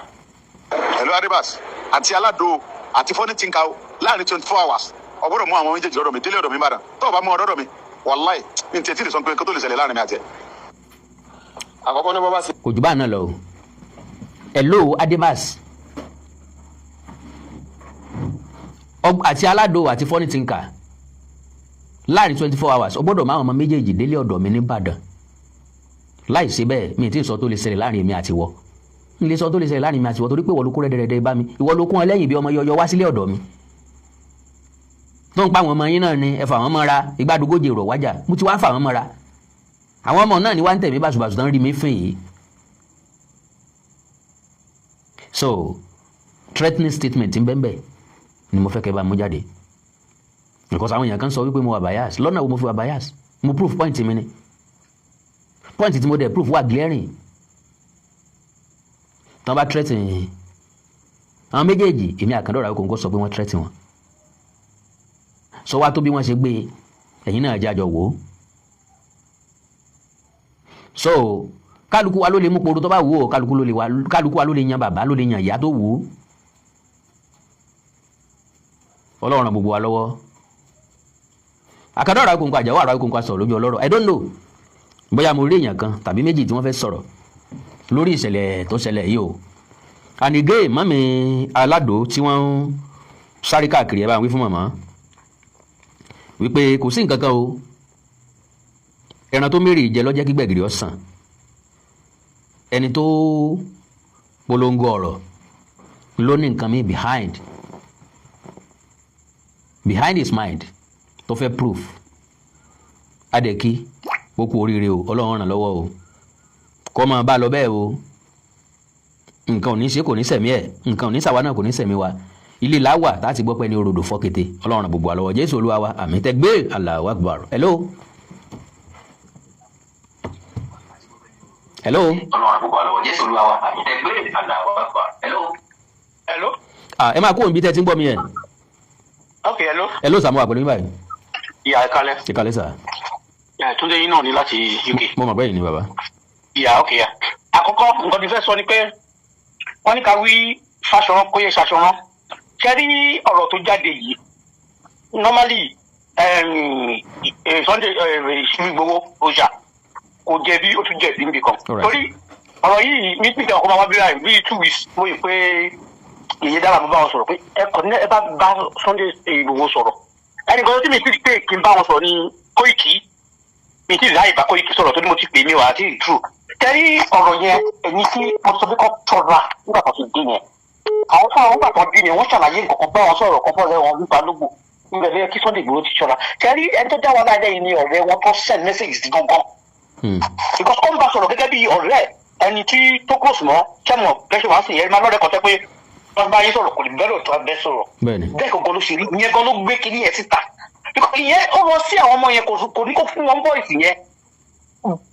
Hello Adébás àti Alado àti Fọ́nìtìǹkà láàrin 24 hours ọgbọ́dọ̀ mú àwọn méjèèjì ọ̀dọ̀ mi délé ọ̀dọ̀ mi Ìbàdàn tó o bá mú ọ̀dọ̀ mi wàláì ní tètè lè sọ pé kó tó lè ṣẹlẹ̀ láàrin mi àti ẹ. Àkọ́kọ́ ní bọ́bá sí. Kò jù bá náà lọ o. Hello Adébás àti Alado àti Fọ́nìtìǹkà láàrin 24 hours ọgbọ́dọ̀ máa ọmọ méjèèjì délé ọ̀dọ̀ mi ní Ìbàdàn. Láì ṣe bẹ́ẹ̀ mi tí ì sọ tó lè ṣẹlẹ̀ láàrin mi àti wọ. N lè sọ tó lè ṣẹlẹ̀ láàrin mi àti wọ torí pé ìwọ ló kó rẹ́dẹ̀rẹ́dẹ́ bá mi, ìwọ ló kún ọ lẹ́yìn bí ọmọ yọyọ wá sílé ọ̀dọ̀ mi. Tó ń pa àwọn ọmọ yín náà ni ẹ fà wọ́n mọ́ra, ìgbàdúgójì rọ̀ wájà, mo ti wá fà wọ́n mọ́ra. Àwọn ọmọ náà ni wá ń tẹ̀mí bàṣubàṣu tán rí mi fìn yìí. So, threatening statement ń bẹ́ẹ̀ bẹ́ẹ̀ ni mo fẹ́ kẹ́ bá mú jáde. Because àwọn èèyàn kan sọ wípé mo wà bias, lọ́nà wo mo fi wà bias? Mo proof point mi ni. Point tí mo dẹ̀ proof wà glaring. Tán bá threaten àwọn méjèèjì, èmi àkàndá ọ̀rọ̀ Awikonko sọ pé wọ́n threaten wọn. Sọ wá tó bí wọ́n ṣe gbé ẹ̀yin náà jájọ wò ó. So, kálukú wa ló lè mú poro tó bá wù ó, kálukú wa ló lè yan bàbá, ló lè yan ìyá tó wù ú. Ọlọ́run ràn gbogbo wa lọ́wọ́. Àkàndá ọ̀rọ̀ Awikonko àjẹ́wọ́ ọ̀rọ̀ Awikonko sọ̀rọ̀ lójú ọlọ́rọ̀. I don't know bóyá mo rí èèyàn kan tàbí méjì tí wọ́n fẹ́ sọ̀rọ̀ lórí ìṣẹ̀lẹ̀ tó ṣẹlẹ̀ yìí o. And again, mọ́mí Alado tí wọ́n ń sáré káàkiri ẹ bá ń wí fún màmá wípé kò sí nǹkan kan o, ẹran tó mérè jẹ lọ́jẹ́ kí gbẹ̀gìrì ọ̀sán. Ẹni tó polongo ọ̀rọ̀ ló ní nǹkan mi behind his mind tó fẹ́ proof. Adẹ̀kí gbogbo oríire o, Ọlọ́run ràn lọ́wọ́ o, kọ́ máa bá lọ bẹ́ẹ̀ o. Nǹkan ò ní ṣe kò ní sẹ̀mí ẹ̀, nǹkan ò ní sàwa náà kò ní sẹ̀mí wa. Ilé láwà láti gbọ́ pé ní orodò fọ́kété. Ọlọ́run ràn gbogbo wa lọ́wọ́. Jésù Olúwa wa, àmín. Tẹ̀gbé Allahu Akbar. Hello. Hello. Ọlọ́run ràn gbogbo wa lọ́wọ́. Jésù Olúwa wa, àmín. Tẹ̀gbé Allahu Akbar. Hello. Hello. Ẹ máa kó òun bí tẹ́ ti ń gbọ́ mi yẹn. Okay, hello. Hello Samuel pẹ̀lú báyìí. Ìyá ẹ̀kálẹ̀. Ìkàlẹ̀ sà. Túndé yín náà ní láti UK. Mo mọ̀ pé yìí ni bàbá. Ìyá okay ya. Àkọ́kọ́ nǹkan tí fẹ́ sọ ni pé wọ́n ní ká wí Fáṣọrán kó yẹ Ṣaṣọrán. Ṣé rí ọ̀rọ̀ tó jáde yìí? Normally Sunday Igboho ọjà kò jẹ̀bi ó tún jẹ̀bi níbi kan. Torí ọ̀rọ̀ yìí ní pípẹ́ ọkọ̀ máa wá bí láì bí 2 weeks mo yìí pé ìyẹn dára mo bá wọn sọ̀rọ̀ pé ẹ bá Sunday Igboho sọ̀rọ̀. Ẹnìkan tí mi ti pé kí n bá wọn sọ̀rọ̀ ní Kóìkì. Mi ti láì bá Kóìkì sọ̀rọ̀ tó ní mo ti pè mí wá àti true. Tẹ́rí ọ̀rọ̀ yẹn èyí tí mo sọ pé kọ́ tọ́ra nígbà tó ti dín yẹn. Àwọn fún àwọn gbàgbọ́ dín yẹn wọ́n ṣàlàyé nǹkan kan bá wọn sọ̀rọ̀ kan fọ́ọ̀rẹ́ wọn nípa lógbò. nígbà tó yẹ kí Sunday Igboho ti ṣọ́ra kẹrí ẹni tó dá wa láàyè yìí ni ọ̀rẹ́ wọn tó send message sí gangan because ó ń bá sọ̀rọ̀ gẹ́gẹ́ bí ọ̀rẹ́ ẹni tí tó close mọ́ kẹ́mọ̀ bẹ́ẹ̀ ṣe wá sí yẹn máa lọ́rẹ́ kan tẹ́ pé wọ́n bá yín sọ̀rọ̀ kò ní bẹ́ẹ̀ tó bẹ́ẹ̀ sọ̀rọ̀ bẹ́ẹ̀ gangan ló ṣe rí ìyẹn gan ló gbé kinní yẹn síta ìyẹn ó lọ sí àwọn ọmọ yẹn kò ní kó fún wọn voice yẹn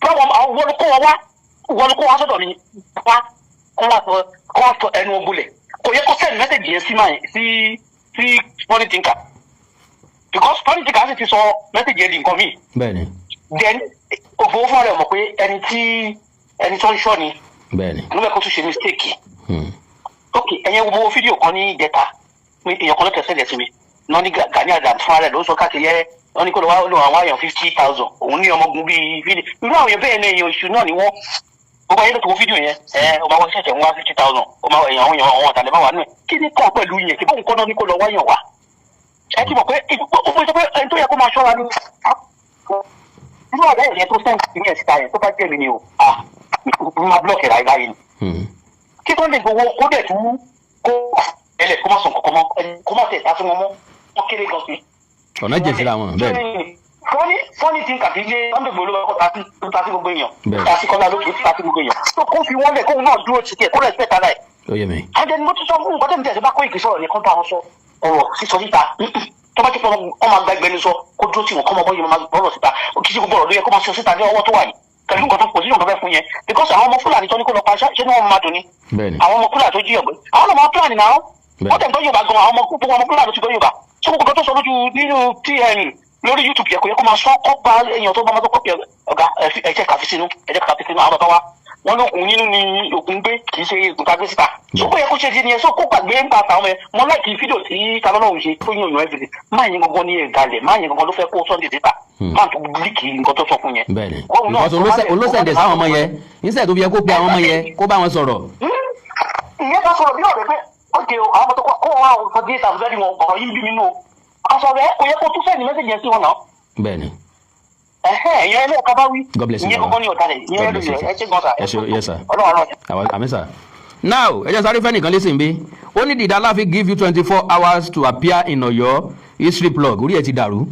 báwọn àwọn wọ́n kó wá sọ́dọ̀ ni wá kó wá sọ ẹnu ọgbọ́lẹ̀ kò yẹ kó send message yẹn sí funny thinker because funny thinker sì ti sọ message yẹn di nǹkan míì then òfò fún ọ̀rẹ́ mọ̀ pé ẹni tó ń ṣọ́ ni ló bẹ kó tún ṣe mistake ok ẹ̀yẹ wo fídíò kan ní ìjẹta èèyàn kan ló tẹ̀sẹ̀ lẹ̀ sí mi náà ní Gani Adams fún ara rẹ̀ ló sọ káàkiri yẹ wọ́n ní kó lọ wá àwọn àyàn 50,000 òun ní ọmọgun bíi fídíò irú àwọn èèyàn bẹ́ẹ̀ ní èèyàn oṣù náà ni wọ́n gbogbo ayé ló tó wo fídíò yẹn ọba wọn ṣẹ̀ṣẹ̀ ń wá 50,000 ọmọ èèyàn àwọn ọ̀tàlẹ̀ máa wà nù ẹ̀ kí ni kàn pẹ̀lú yẹn kí bóun kọ́ náà ní kó lọ wáyàn wá ẹ ti mọ̀ pé ó sọ pé ẹni tó yẹ kó máa ṣọ́ra ní irú ọ̀rẹ́ yẹn tó sẹ́ǹtì ní ẹ̀sìta yẹn tó bá jẹ́ mi ni o máa blọ́ọ̀kì ráì láyé ni kí Sunday Igboho kó dẹ̀ tún kó ẹlẹ̀ kó má sọ nǹkan mọ́ kó má tẹ̀ tá sí wọn mọ́ wọ́n kéré gan sí. ọ̀nà jẹ̀ síra wọn bẹ́ẹ̀ ni. fọ́nì tí kàtí lé Sunday Igboho ló kọ́ ta sí gbogbo èèyàn ta sí kọ́lá lókè ta sí gbogbo èèyàn tó kó fi wọ́n lẹ̀ kóun náà dúró ti tiẹ̀ kó rẹ̀ spẹ̀ tara ẹ̀. ó yé mi. àjẹni mo tún sọ fún nǹkan tẹ̀mí tẹ̀sí bá kó ìkì sọ̀rọ̀ ní kọ́ńtà wọn sọ ọ̀rọ̀ sísọ síta tó bá ti pọ̀ wọ́n máa gba ẹgbẹ́ni sọ kó dúró tí wọn kọ́ ọmọ bọ́ yìí máa gbọ́rọ̀ síta kì í ṣe gbogbo ọ̀rọ̀ ló yẹ kó máa sọ síta ní ọwọ́ tó wà yìí pẹ̀lú nǹkan tó pòsíṣàn tó fẹ́ fún yẹn because àwọn ọmọ Fúlàní tó ní kó lọ pa ṣé ni wọ́n máa dùn ní àwọn ọmọ Fúlàní tó jí ọ̀gbẹ́ àwọn ọmọ Fúlàní náà wọ́n tẹ̀ ń tọ́ Yorùbá gan àwọn ọmọ Fúlàní tó ti gbọ́ Yorùbá tó gbogbo tó sọ nínú TN lórí YouTube yẹ kó yẹ kó máa sọ kó gba èèyàn tó bá máa tó kọ́ pé ọ̀gá ẹ̀jẹ̀ kàfi sínú àwọn bàbá wa wọn lókun nínú ni òkun gbé kì í ṣe ìgbà gbé síta so kó yẹ kó ṣe di ni ẹ so kó gbàgbé ń pa àtàwọn ẹ mọ láìkí fídíò tí talọ́nà òun ṣe tó yàn yàn ẹ̀fìdì máa yẹn gangan ní ẹ̀galẹ̀ máa yẹn gangan ló fẹ́ kó Sunday síta máa tó líkì nǹkan tó sọ fún yẹn. bẹ́ẹ̀ni olóṣèlè sáwọn ọmọ yẹn níṣẹ́ tó fi yẹ kó pe àwọn ọmọ yẹn kó bá wọn sọ̀rọ̀. ìyẹn bá sọ̀rọ̀ bí ọ̀rẹ́ pé ókè àwọn ọmọ tó kó wọn àwọn ọ̀sán díẹ̀ tàbí bẹ́ẹ̀ ni wọn ọ̀rọ̀ yìí ń bí mi nù aṣọ rẹ̀ kò yẹ kó tún sẹ́ni mẹ́sẹ̀jì yẹn sí wọn náà. bẹ́ẹ̀ni. ìyẹn ilé ọ̀ká bá wí. God bless you. ìyẹn kọ́kọ́ ní ọ̀tàlẹ̀ ìyẹn ló yẹ ẹ ṣe gan sa. yes sir. ọlọ́run àmín sir. now ẹ jẹ́ sáré fẹ́ nìkan lẹ́sìn bí ó ní did Allah give you 24 hours to appear in Ọ̀yọ́ history blog orí ẹ̀ ti dàrú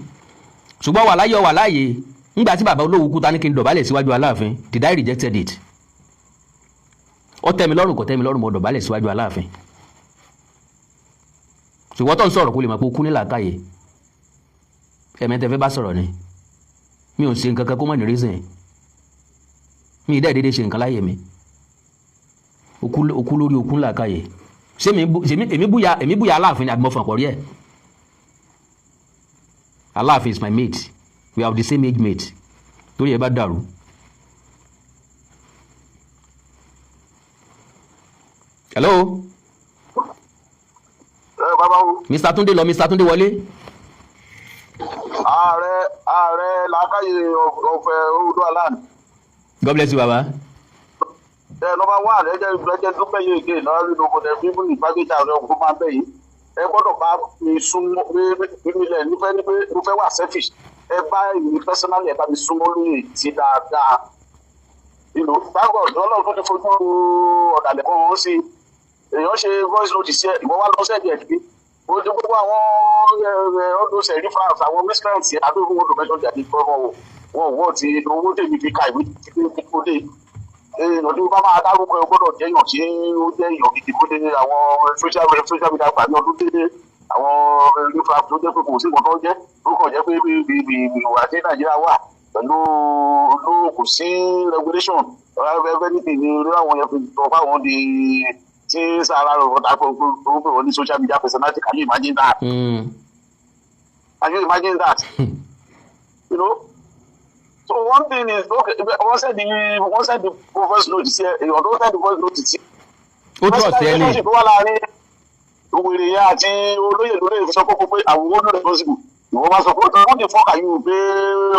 ṣùgbọ́n wà láyé wà láàyè ńgbà tí bàbá olówó kúta ní kí n dọ̀bálẹ̀ síwájú Aláàfin did I rejected it ó tẹ́ mi lọ́rùn kò tẹ́ mi lọ́rùn mo dọ̀bálẹ̀ síwájú Aláàfin ṣùgbọ́n tó ń sọ̀rọ̀ kó lè mọ̀ pé ó kú ní làákàyè ẹ̀mẹ́tẹ̀fẹ́ bá sọ̀rọ̀ ni mi ò ṣe nǹkan kan kó mọ̀ ní reason mi ìdá ìdédé ṣe nǹkan láyè mi okú lórí okú làákàyè ṣé èmi búya Aláàfin àbí mo fàn pọ̀ rí ẹ̀ Aláàfin is my mate we have the same age mate torí ẹ bá dàrú. hello. Mr. Túndé lọ Mr. Túndé wọlé. ààrẹ làákàyè ọ̀fẹ́ Oòduà land. God bless you baba. Number one ẹjẹ dúpẹ́ yìí again náà rí lóko ẹ bí ní ìgbàgbéjà rẹ ọkọ máa ń bẹ yìí ẹ gbọ́dọ̀ bá mi súnmọ́ nílẹ̀ nífẹ̀ẹ́ ní pé mo fẹ́ wà selfish ẹ bá èmi personally ẹ bá mi súnmọ́ lóye tí dáadáa báwo Ọlọ́run tó ti fojú ọ̀dàlẹ̀ kan ó sì èèyàn ṣe voice note sí ẹ ìwọ wá lọ sẹ́ẹ̀dì ẹ̀ dìbí ojú gbogbo àwọn ọdún sẹ̀rí france àwọn miscreants àdúgbò wọn tó mẹ́tọ́ jáde fọ́ọ̀mù wọn wọ́n ti owó tèmi fi ka ìwé ti fi kó dé èèyàn tó bá máa dárúkọ ẹ gbọ́dọ̀ jẹ́ èèyàn tí ó jẹ́ èèyàn gidi kó dé àwọn social media pàdé ọdún dédé àwọn infra tó jẹ́ pé kò sí nǹkan tó jẹ́ ó kàn jẹ́ pé ìwà tí Nàìjíríà wà pẹ̀lú kò sí regulation everything ni irú àwọn yẹn fi sọ fáwọn di tí Sahara rọ̀ dápọ̀ gbogbo wọn ní social media personality can you imagine that? Can you imagine that? You know? So one thing is okay wọ́n send the voice note sí èèyàn tó send the voice note sí. ó tọ̀ sí ẹni. wọ́n wá láàrin òwèrè yẹn àti olóyè lórí ìfisọ́ kókó pé àwọn owó lórí possible ìwọ́n máa sọ pé wọ́n ti fọ́ọ̀kà yìí pé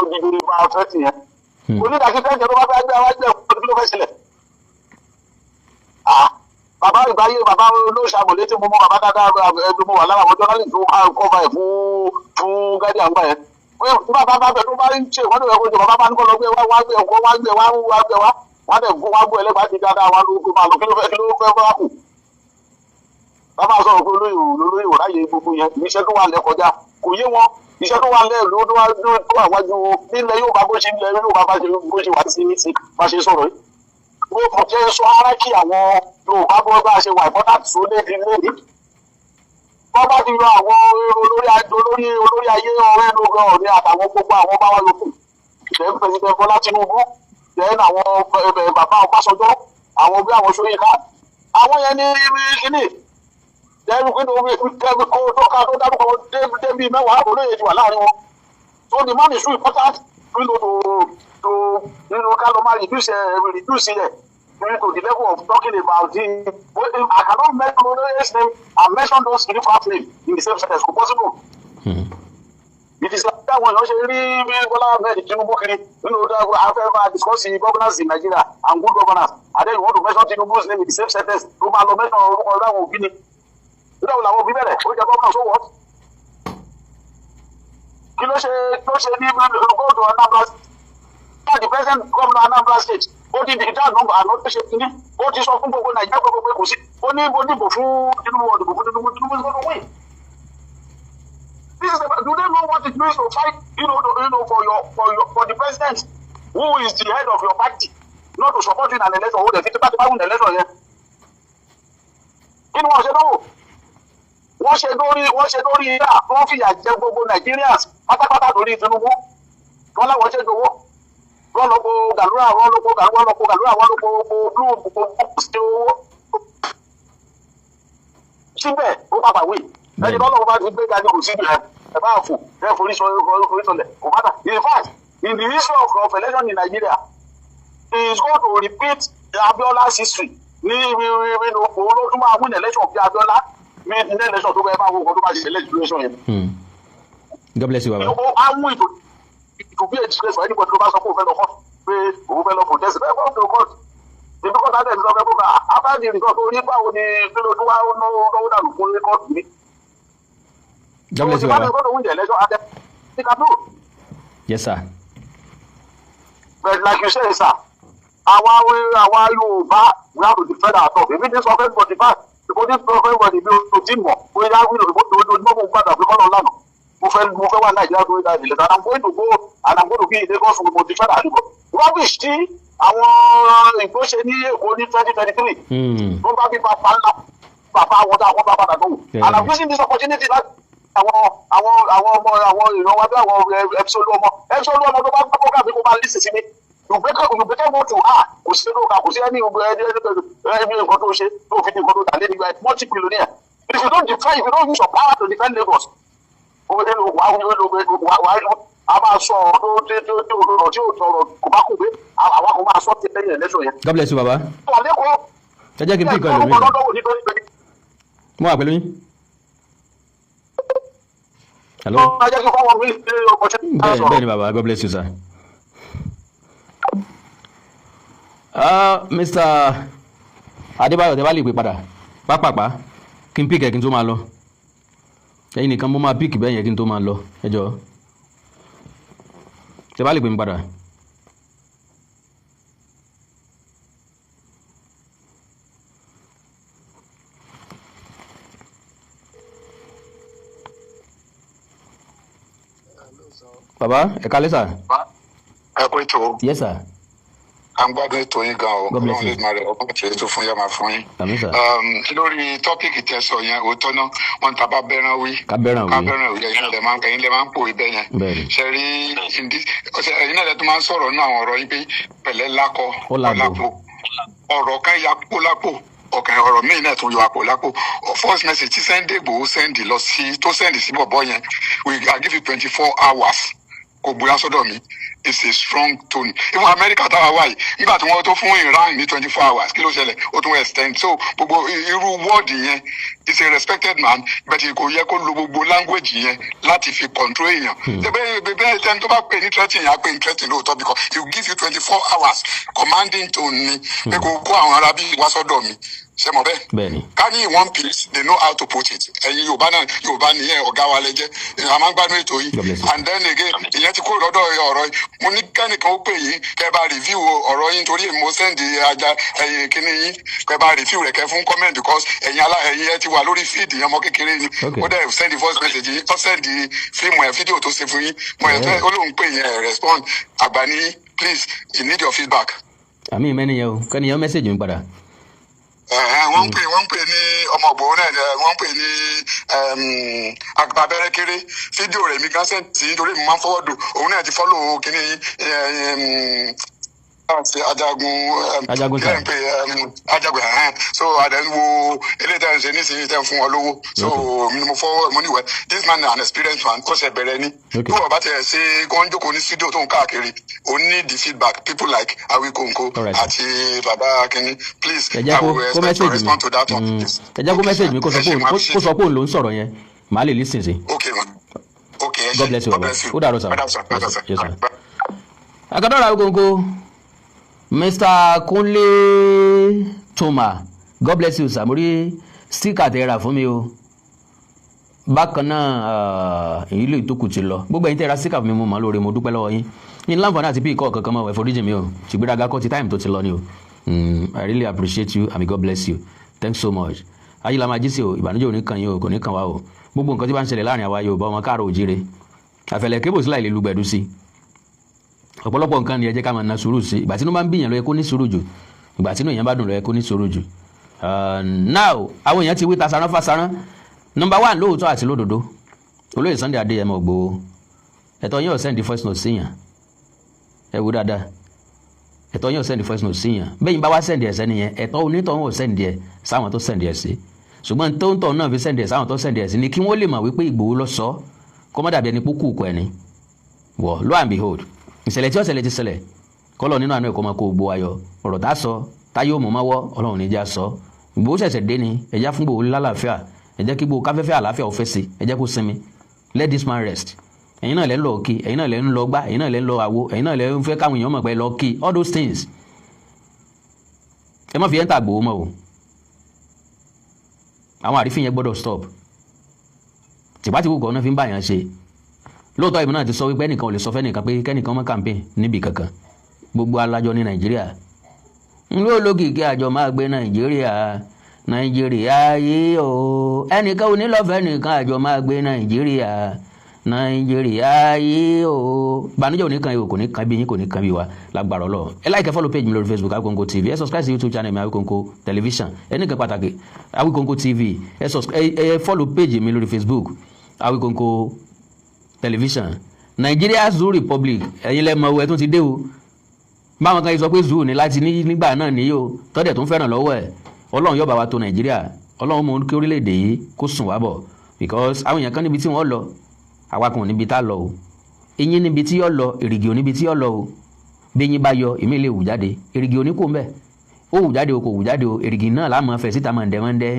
odidi máa fẹ́ tì yẹn. onídàájú fẹ́ǹkẹ́ tó bá fẹ́ gbé àwọn ẹgbẹ́ òkú kí ló fẹ́ sílẹ̀. Bàbá ìgbáyé bàbá olóṣàmọ̀ létí mo mọ bàbá dáadáa ẹgbẹ́ mo wà lára àwọn jọ́nálì tó kọ́va ẹ̀ fún gádì àgbà yẹn. Bàbá bá bẹ̀ tó bá ń ṣe wọ́n lè kó bàbá bá ní kọ́ lọ gbé wá gbé wọ́n dẹ̀ fún wá gbé ẹlẹ́gbàá ti dáadáa wá lóko máa lọ kí ló fẹ́ bá kù. Bàbá sọ̀rọ̀ pé olóyè ò ráyè gbogbo yẹn iṣẹ́ tó wà lẹ́kọjá kò yé wọn iṣẹ́ tó wà lẹ́ẹ̀lú tó wà wájú nílẹ̀ yóò bá bó ṣe nílẹ̀ yóò bá bó ṣe wá sí bá ṣe sọ̀rọ̀ yìí. Mo jẹ́ sọ ara kí àwọn Yorùbá bó bá ṣe wà important tó lédi lédi. Wọ́n bá ti yọ àwọn olórí ayé ọ̀rẹ́ lógan ọ̀rẹ́ àtàwọn gbogbo àwọn bá wà lókù. Ìṣẹ́ President Bọ́lá Tinubu, ìṣẹ́ àwọn bàbá Ọbásanjọ́, àwọn bí àwọn Ṣóyínká. Àwọn yẹn ní kíní. Lẹ́nu pé kó tó ká tó dárúkọ débi mẹ́wàá olóyè ti wà láàrin wọn. So the man is so important to ká ló máa reduce it to the level of talking about the. I cannot mention olóyè's name and mention those different names in the same sentence. Kò possible. It is like that one. Ṣe rí Bọ́lá Ahmed Tinubu kiri nínú afẹ́fẹ́ discussing governance in Nigeria and good governance. And then you want to mention Tinubu's name in the same sentence. Ló máa lọ mention orúkọ ọ̀dáwọ̀ òbí ni. Ìdáwọ̀ làwọn òbí bẹ̀rẹ̀ ó jẹ́ gómìnà sówọ́. Kí ló ṣe ní góòdù Anambra State? The present governor Anambra State ó ti di ìdáàbò àná tó ṣe kíní ó ti sọ fún gbogbo Nàìjíríà gbogbo pé kò sí ó ní bó dìbò fún Tinubu ọ̀dìbò fún Tinubu is going to win. This is do they know what it means to fight for the president who is the head of your party not to support you in an election who dey fit party win election yẹn. Kí ni wọ́n ṣe lọ́wọ́? Wọ́n ṣe lórí ìyá wọ́n fìyà jẹ gbogbo Nigerians pátápátá lórí Tinubu wọ́n láwọn ṣe jọ̀wọ́ wọ́n lọ kó gàlúrà wọ́n lọ kó blue ṣe owó síbẹ̀ ó pàpà wí ẹni tó lọ́wọ́ bá ti gbé gani kò síbi ẹ̀ bá fò ẹ̀ forí sọlẹ̀ kò bá tà. In fact, in the history of election in Nigeria, he is going to repeat Abiola's history ní òun ló tún máa win election bí Abiola ní election tó bẹ́ẹ̀ bá wo nǹkan tó bá ṣe election yẹn. God bless you, Baba. I want to be a disgrace for anybody to pass up over the court. Over the protest. They go to court. The because that is not over. After the result, only power the fellow to have no that will fully court me. God bless you, Baba. Going to win the election and they can do. Yes, sir. But like you say, sir, our Yoruba, we have to defend ourselves. If it is offense for the fact, because this offense for the to team more, we have to know what we call Alado. Mo fẹ́ wà Nàìjíríà tó dáa ìlẹ̀ and I'm going to go and I'm going to be in Lagos with motivation àdúgbò. Rubbish tí àwọn ìgbó ṣe ní Èkó ní 2023. Ló bá bí bàbá ńlá bàbá àwọn bàbá padà tó wù. And I'm using this opportunity láti àwọn ìran wa bí àwọn episode ọmọ tó bá gbọ́ program kó máa listen sí mi. You better go to kò sí lóka kò sí ẹni nǹkan tó ṣe tó fi ní nǹkan tó tà lé nígbà multi-billionaire. If you don't use your power to defend Lagos. A máa sọ ọ̀rọ̀ tí ó tọrọ kò bá kò gbé àwa kò máa sọ ti lẹ́yìn ẹ̀lẹ́sọ̀ yẹn. God bless you, Baba. Ẹ jẹ́ kí n pín ìkànnì mi. Mo wà pẹ̀lú yín. Hello. Bẹ́ẹ̀ ni Baba, God bless you, sir. Mr. Adébáyọ̀ tẹ́ bá lè pè padà pápápá kí n píkẹ̀ kí n tó máa lọ. Ẹ̀yin nìkan mo máa píkì bẹ́ẹ̀ yẹn kí n tó máa lọ ẹ jọ̀ọ́ tẹ́ bá lè pè mí padà. Bàbá ẹ kálẹ́ sà. Ẹ kú ètò. Yes sir. À ń gbádùn ètò yín gan o. Ọlọ́run lè máa rẹ̀ ọkàn tí ètò fún yá máa fún yín. Lórí tọ́pìkì tẹ̀sọ̀ yẹn òótọ́ náà wọ́n ta bá bẹ́ràn wí. Ká bẹ́ràn wí ẹ̀yin lè máa ń pòwe bẹ́ẹ̀ yẹn. Ṣé rí ẹ̀yin náà lè tún máa ń sọ̀rọ̀ nínú àwọn ọ̀rọ̀ yín pé pẹ̀lẹ́ lákọ ọ̀làpò ọ̀rọ̀ kan ya kó lápò ọ̀kàn ọ̀rọ̀ míì náà tún yọ àpò lápò first message tí Sunday Igboho sẹ́ndì lọ sí tó sẹ́ndì sí bọ̀bọ̀ yẹn I give you 24 hours kò bóyá sọ́dọ̀ mi. It's a strong tone. Even America táwa wà yìí nígbà tí wọ́n tó fún Iran ní 24 hours kí ló ṣẹlẹ̀ ó tún extend so gbogbo irú word yẹn is a respected man but kò yẹ kó lo gbogbo language yẹn láti fi control èèyàn. bẹ́ẹ̀ tẹ́ni tó bá pè ní threatening yẹn á pè ní threatening lóòótọ́ because he will give you 24 hours commanding tone ni pé kò kó àwọn arábí wá sọ́dọ̀ mi ṣe mọ̀ bẹ́ẹ̀ ká ní in one piece they know how to put it ẹ̀yin Yorùbá nìyẹn ọ̀gá wa lẹ́jẹ́ a máa ń gbádùn ètò yìí and then again ìyẹn ti kúrò lọ́dọ̀ ọ̀rọ̀ mo ní kẹ́nìkan ó pè yín kẹ́ bá review ọ̀rọ̀ yín torí mo send ajá ẹ̀yin kíní yín kẹ́ bá review rẹ̀ kẹ́ fún comment because ẹ̀yin ẹ ti wà lórí feed yẹn ọmọ kékeré ni ó dẹ̀ send the voice message yín ó send fíìmù ẹ̀ fídíò tó ṣe fún yín mo ẹ̀ fẹ́ olóhùn pè yín ẹ̀ respond àgbà ní please you need your feedback. àmì ìmẹ́niyẹn o kẹ́niyẹn message mi padà. wọ́n pè ní ọmọ Ìgbòho náà wọ́n pè ní abẹ́rẹ́ kéré fídíò rẹ̀ mi kan sẹ́ǹtì nítorí mi máa ń fọwọ́dù òun náà ti fọ́lò kínní ajagun so àdéhùn eléyìí tẹ́ ń ṣe nísìnyí tẹ́ ń fún wọn lówó so mo ní wẹ̀ this man an experienced man kó ṣe bẹ̀rẹ̀ ní bí wọ́n bá tẹ̀ ṣe kó ń jókòó ní studio tó ń káàkiri o need the feedback people like Awikonko àti baba kínní please I will expect to respond to that one. ẹ jẹ́ kó message mi kó sọ pé òun ló ń sọ̀rọ̀ yẹn màá lè listen sí. okay God bless you baba ó dàrú sir. akadọ́ra Awikonko Mr. Kunle Toma God bless you sir mo rí sticker tẹ́ ra fún mi o bákan náà èyí lè tó kù ti lọ gbogbo ẹ̀yin tẹ́ ra sticker fún mi mo mọ̀ lórí mo dúpẹ́ lọ́wọ́ yín ní láǹfààní àti píìkọ́ kankan mọ́ ẹ̀fọ́ríjì mi o ṣùgbọ́n kọ́ ti time tó ti lọ ni o I really appreciate you and may God bless you thanks so much ayílá máa jí sí o ìbànújẹ́ òní kan yín o kò ní kan wá o gbogbo nǹkan tí bá ń ṣẹlẹ̀ láàrin àwa Yorùbá ọmọ káàrọ̀ òjíire àfẹ̀lẹ̀ kébò sílà ìlú gbẹ̀dú sí ọ̀pọ̀lọpọ̀ nǹkan ni ẹ jẹ́ ká máa na sùúrù sí ìgbà tí inú bá ń bíyàn ló yẹ kó ní sùúrù jù ìgbà tí inú èèyàn bá dùn ló yẹ kó ní sùúrù jù now àwọn èèyàn ti wí tasaran fasaran number 1 lóòótọ́ àti lódodo olóyè Sunday Adéyẹmọ Ìgbòho ẹ̀tọ́ yín ò send voice note síyàn ẹ wò dáadáa ẹ̀tọ́ yín ò send voice note síyàn bẹ́yìn bá wá send ẹ̀ sẹ́ni yẹn ẹ̀tọ́ onítọ̀hún ò send ẹ̀ sáwọn tó send ẹ̀ sí ṣùgbọ́n tó ń tọ̀ náà fi send ẹ̀ sáwọn tó send ẹ̀ sí ni kí wọ́n lè mọ̀ wípé Ìgbòho lọ sọ kó má dàbí ẹni pókù kọ ẹni wọ̀ lo and behold ìṣẹ̀lẹ̀ tí ó ṣẹlẹ̀ ti ṣẹlẹ̀ kọ́lọ̀ nínú àánú ẹ̀kọ́ máa kó gbó ayọ̀ ọ̀rọ̀ tá a sọ táyé òmò máa wọ́ Ọlọ́run níjà sọ Ìgbòho ṣẹ̀ṣẹ̀ dé ni ẹ̀já fún Ìgbòho lálàáfíà ẹ̀jẹ̀ kí Ìgbòho káfẹ́fẹ́ àlàáfíà ọ̀fẹ́ sí ẹ̀jẹ̀ kó sinmi let this man rest ẹ̀yin náà lẹ́ ń lọ kí ẹ̀yin náà lẹ́ ń lọ gbá ẹ̀yin náà lẹ́ ń lọ àwo ẹ̀yin náà lẹ́ ń fẹ́ káwọn èèyàn mọ̀ pé lọ kí all those things ẹ má fi ẹ́ńtà Ìgbòho mọ́ o àwọn àrífín yẹn gbọ́dọ̀ stop tìpátìkù kan náà fi ń báyàn ṣe lóòótọ́ ìbí náà ti sọ wípé ẹnìkan ò lè sọ fẹ́nìkan pé kẹ́nìkan mọ́ campaign níbi kankan gbogbo alájọ ní Nàìjíríà ń ló lókìkí àjọ máa gbé Nàìjíríà yìí o ẹnìkan ò ní lọ́fẹ̀ẹ́ nìkan àjọ máa gbé Nàìjíríà yìí o ìbànújẹ́ òní kan yìí kò ní kan bí yín kò ní kan bí wa lágbára Ọlọ́run ẹ like follow page mi lórí Facebook Awikonko TV ẹ subscribe sí YouTube channel mi Awikonko television ẹnìkan pàtàkì Awikonko TV ẹ follow page mi lórí Facebook Awikonko television Nigeria Zoo Republic ẹ̀yin lẹ́mọ̀ owó ẹ̀ tún ti dé o báwọn kan yìí sọ pé zoo ní láti nígbà náà ní o tọ́dẹ̀ tó ń fẹ́ràn lọ́wọ́ ẹ̀ Ọlọ́run yóò bá wa tó Nàìjíríà Ọlọ́run mọ̀ kí orílẹ̀-èdè yìí kó sùn wá bọ̀ because àwọn èèyàn kan níbi tí wọ́n lọ àwa kan níbi tá lọ o eyín níbi tí yọ lọ èrìgì oníbi tí yọ lọ o bẹ́yìn bá yọ èmi lè wù jáde èrìgì oní kò ń bẹ̀ ó wù jáde o kò wù jáde o èrìgì náà láàmú fẹ̀ síta mọ̀ndẹ́mọ̀ndẹ́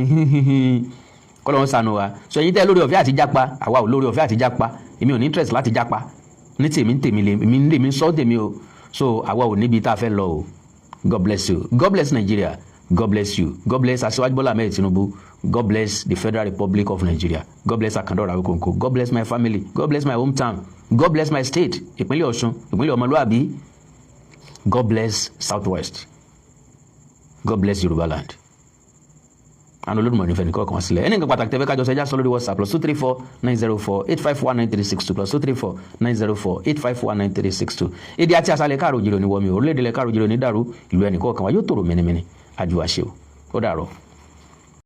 kọ́lọ́run ṣàánú wa sọ yín tẹ́ lórí ọ̀fẹ́ àti jápa àwa ò lórí ọ̀fẹ́ àti jápa èmi ò ní interest láti jápa ní tèmi lèmi sọ tèmi o so àwa ò níbi tá a fẹ́ lọ o God bless you God bless Nigeria God bless you God bless Aṣíwájú Bọ́lá Ahmed Tinubu God bless the Federal Republic of Nigeria God bless Akandora Awikonko God bless my family God bless my hometown God bless my state ìpínlẹ̀ Ọ̀ṣun ìpínlẹ̀ ọmọlúwàbí God bless Southwest God bless Yorùbá land àwọn olódùmọ̀ nífẹ̀ẹ́ nìkan kan sílẹ̀ ẹni nǹkan pàtàkì tẹ́fẹ́ kájọ sẹ́jà sọ lórí WhatsApp +234-904-851-9362 +234-851-9362 èdè àti àṣàlẹ̀ káàrọ̀ òjìrò ní wọ́mi orílẹ̀-èdè lẹ̀ káàrọ̀ òjìrò ní dàrú ìlú ẹnì kọ̀ọ̀kan wa yóò tòrò mẹ́nimẹ́ni àjùwàṣe ó dàrọ̀.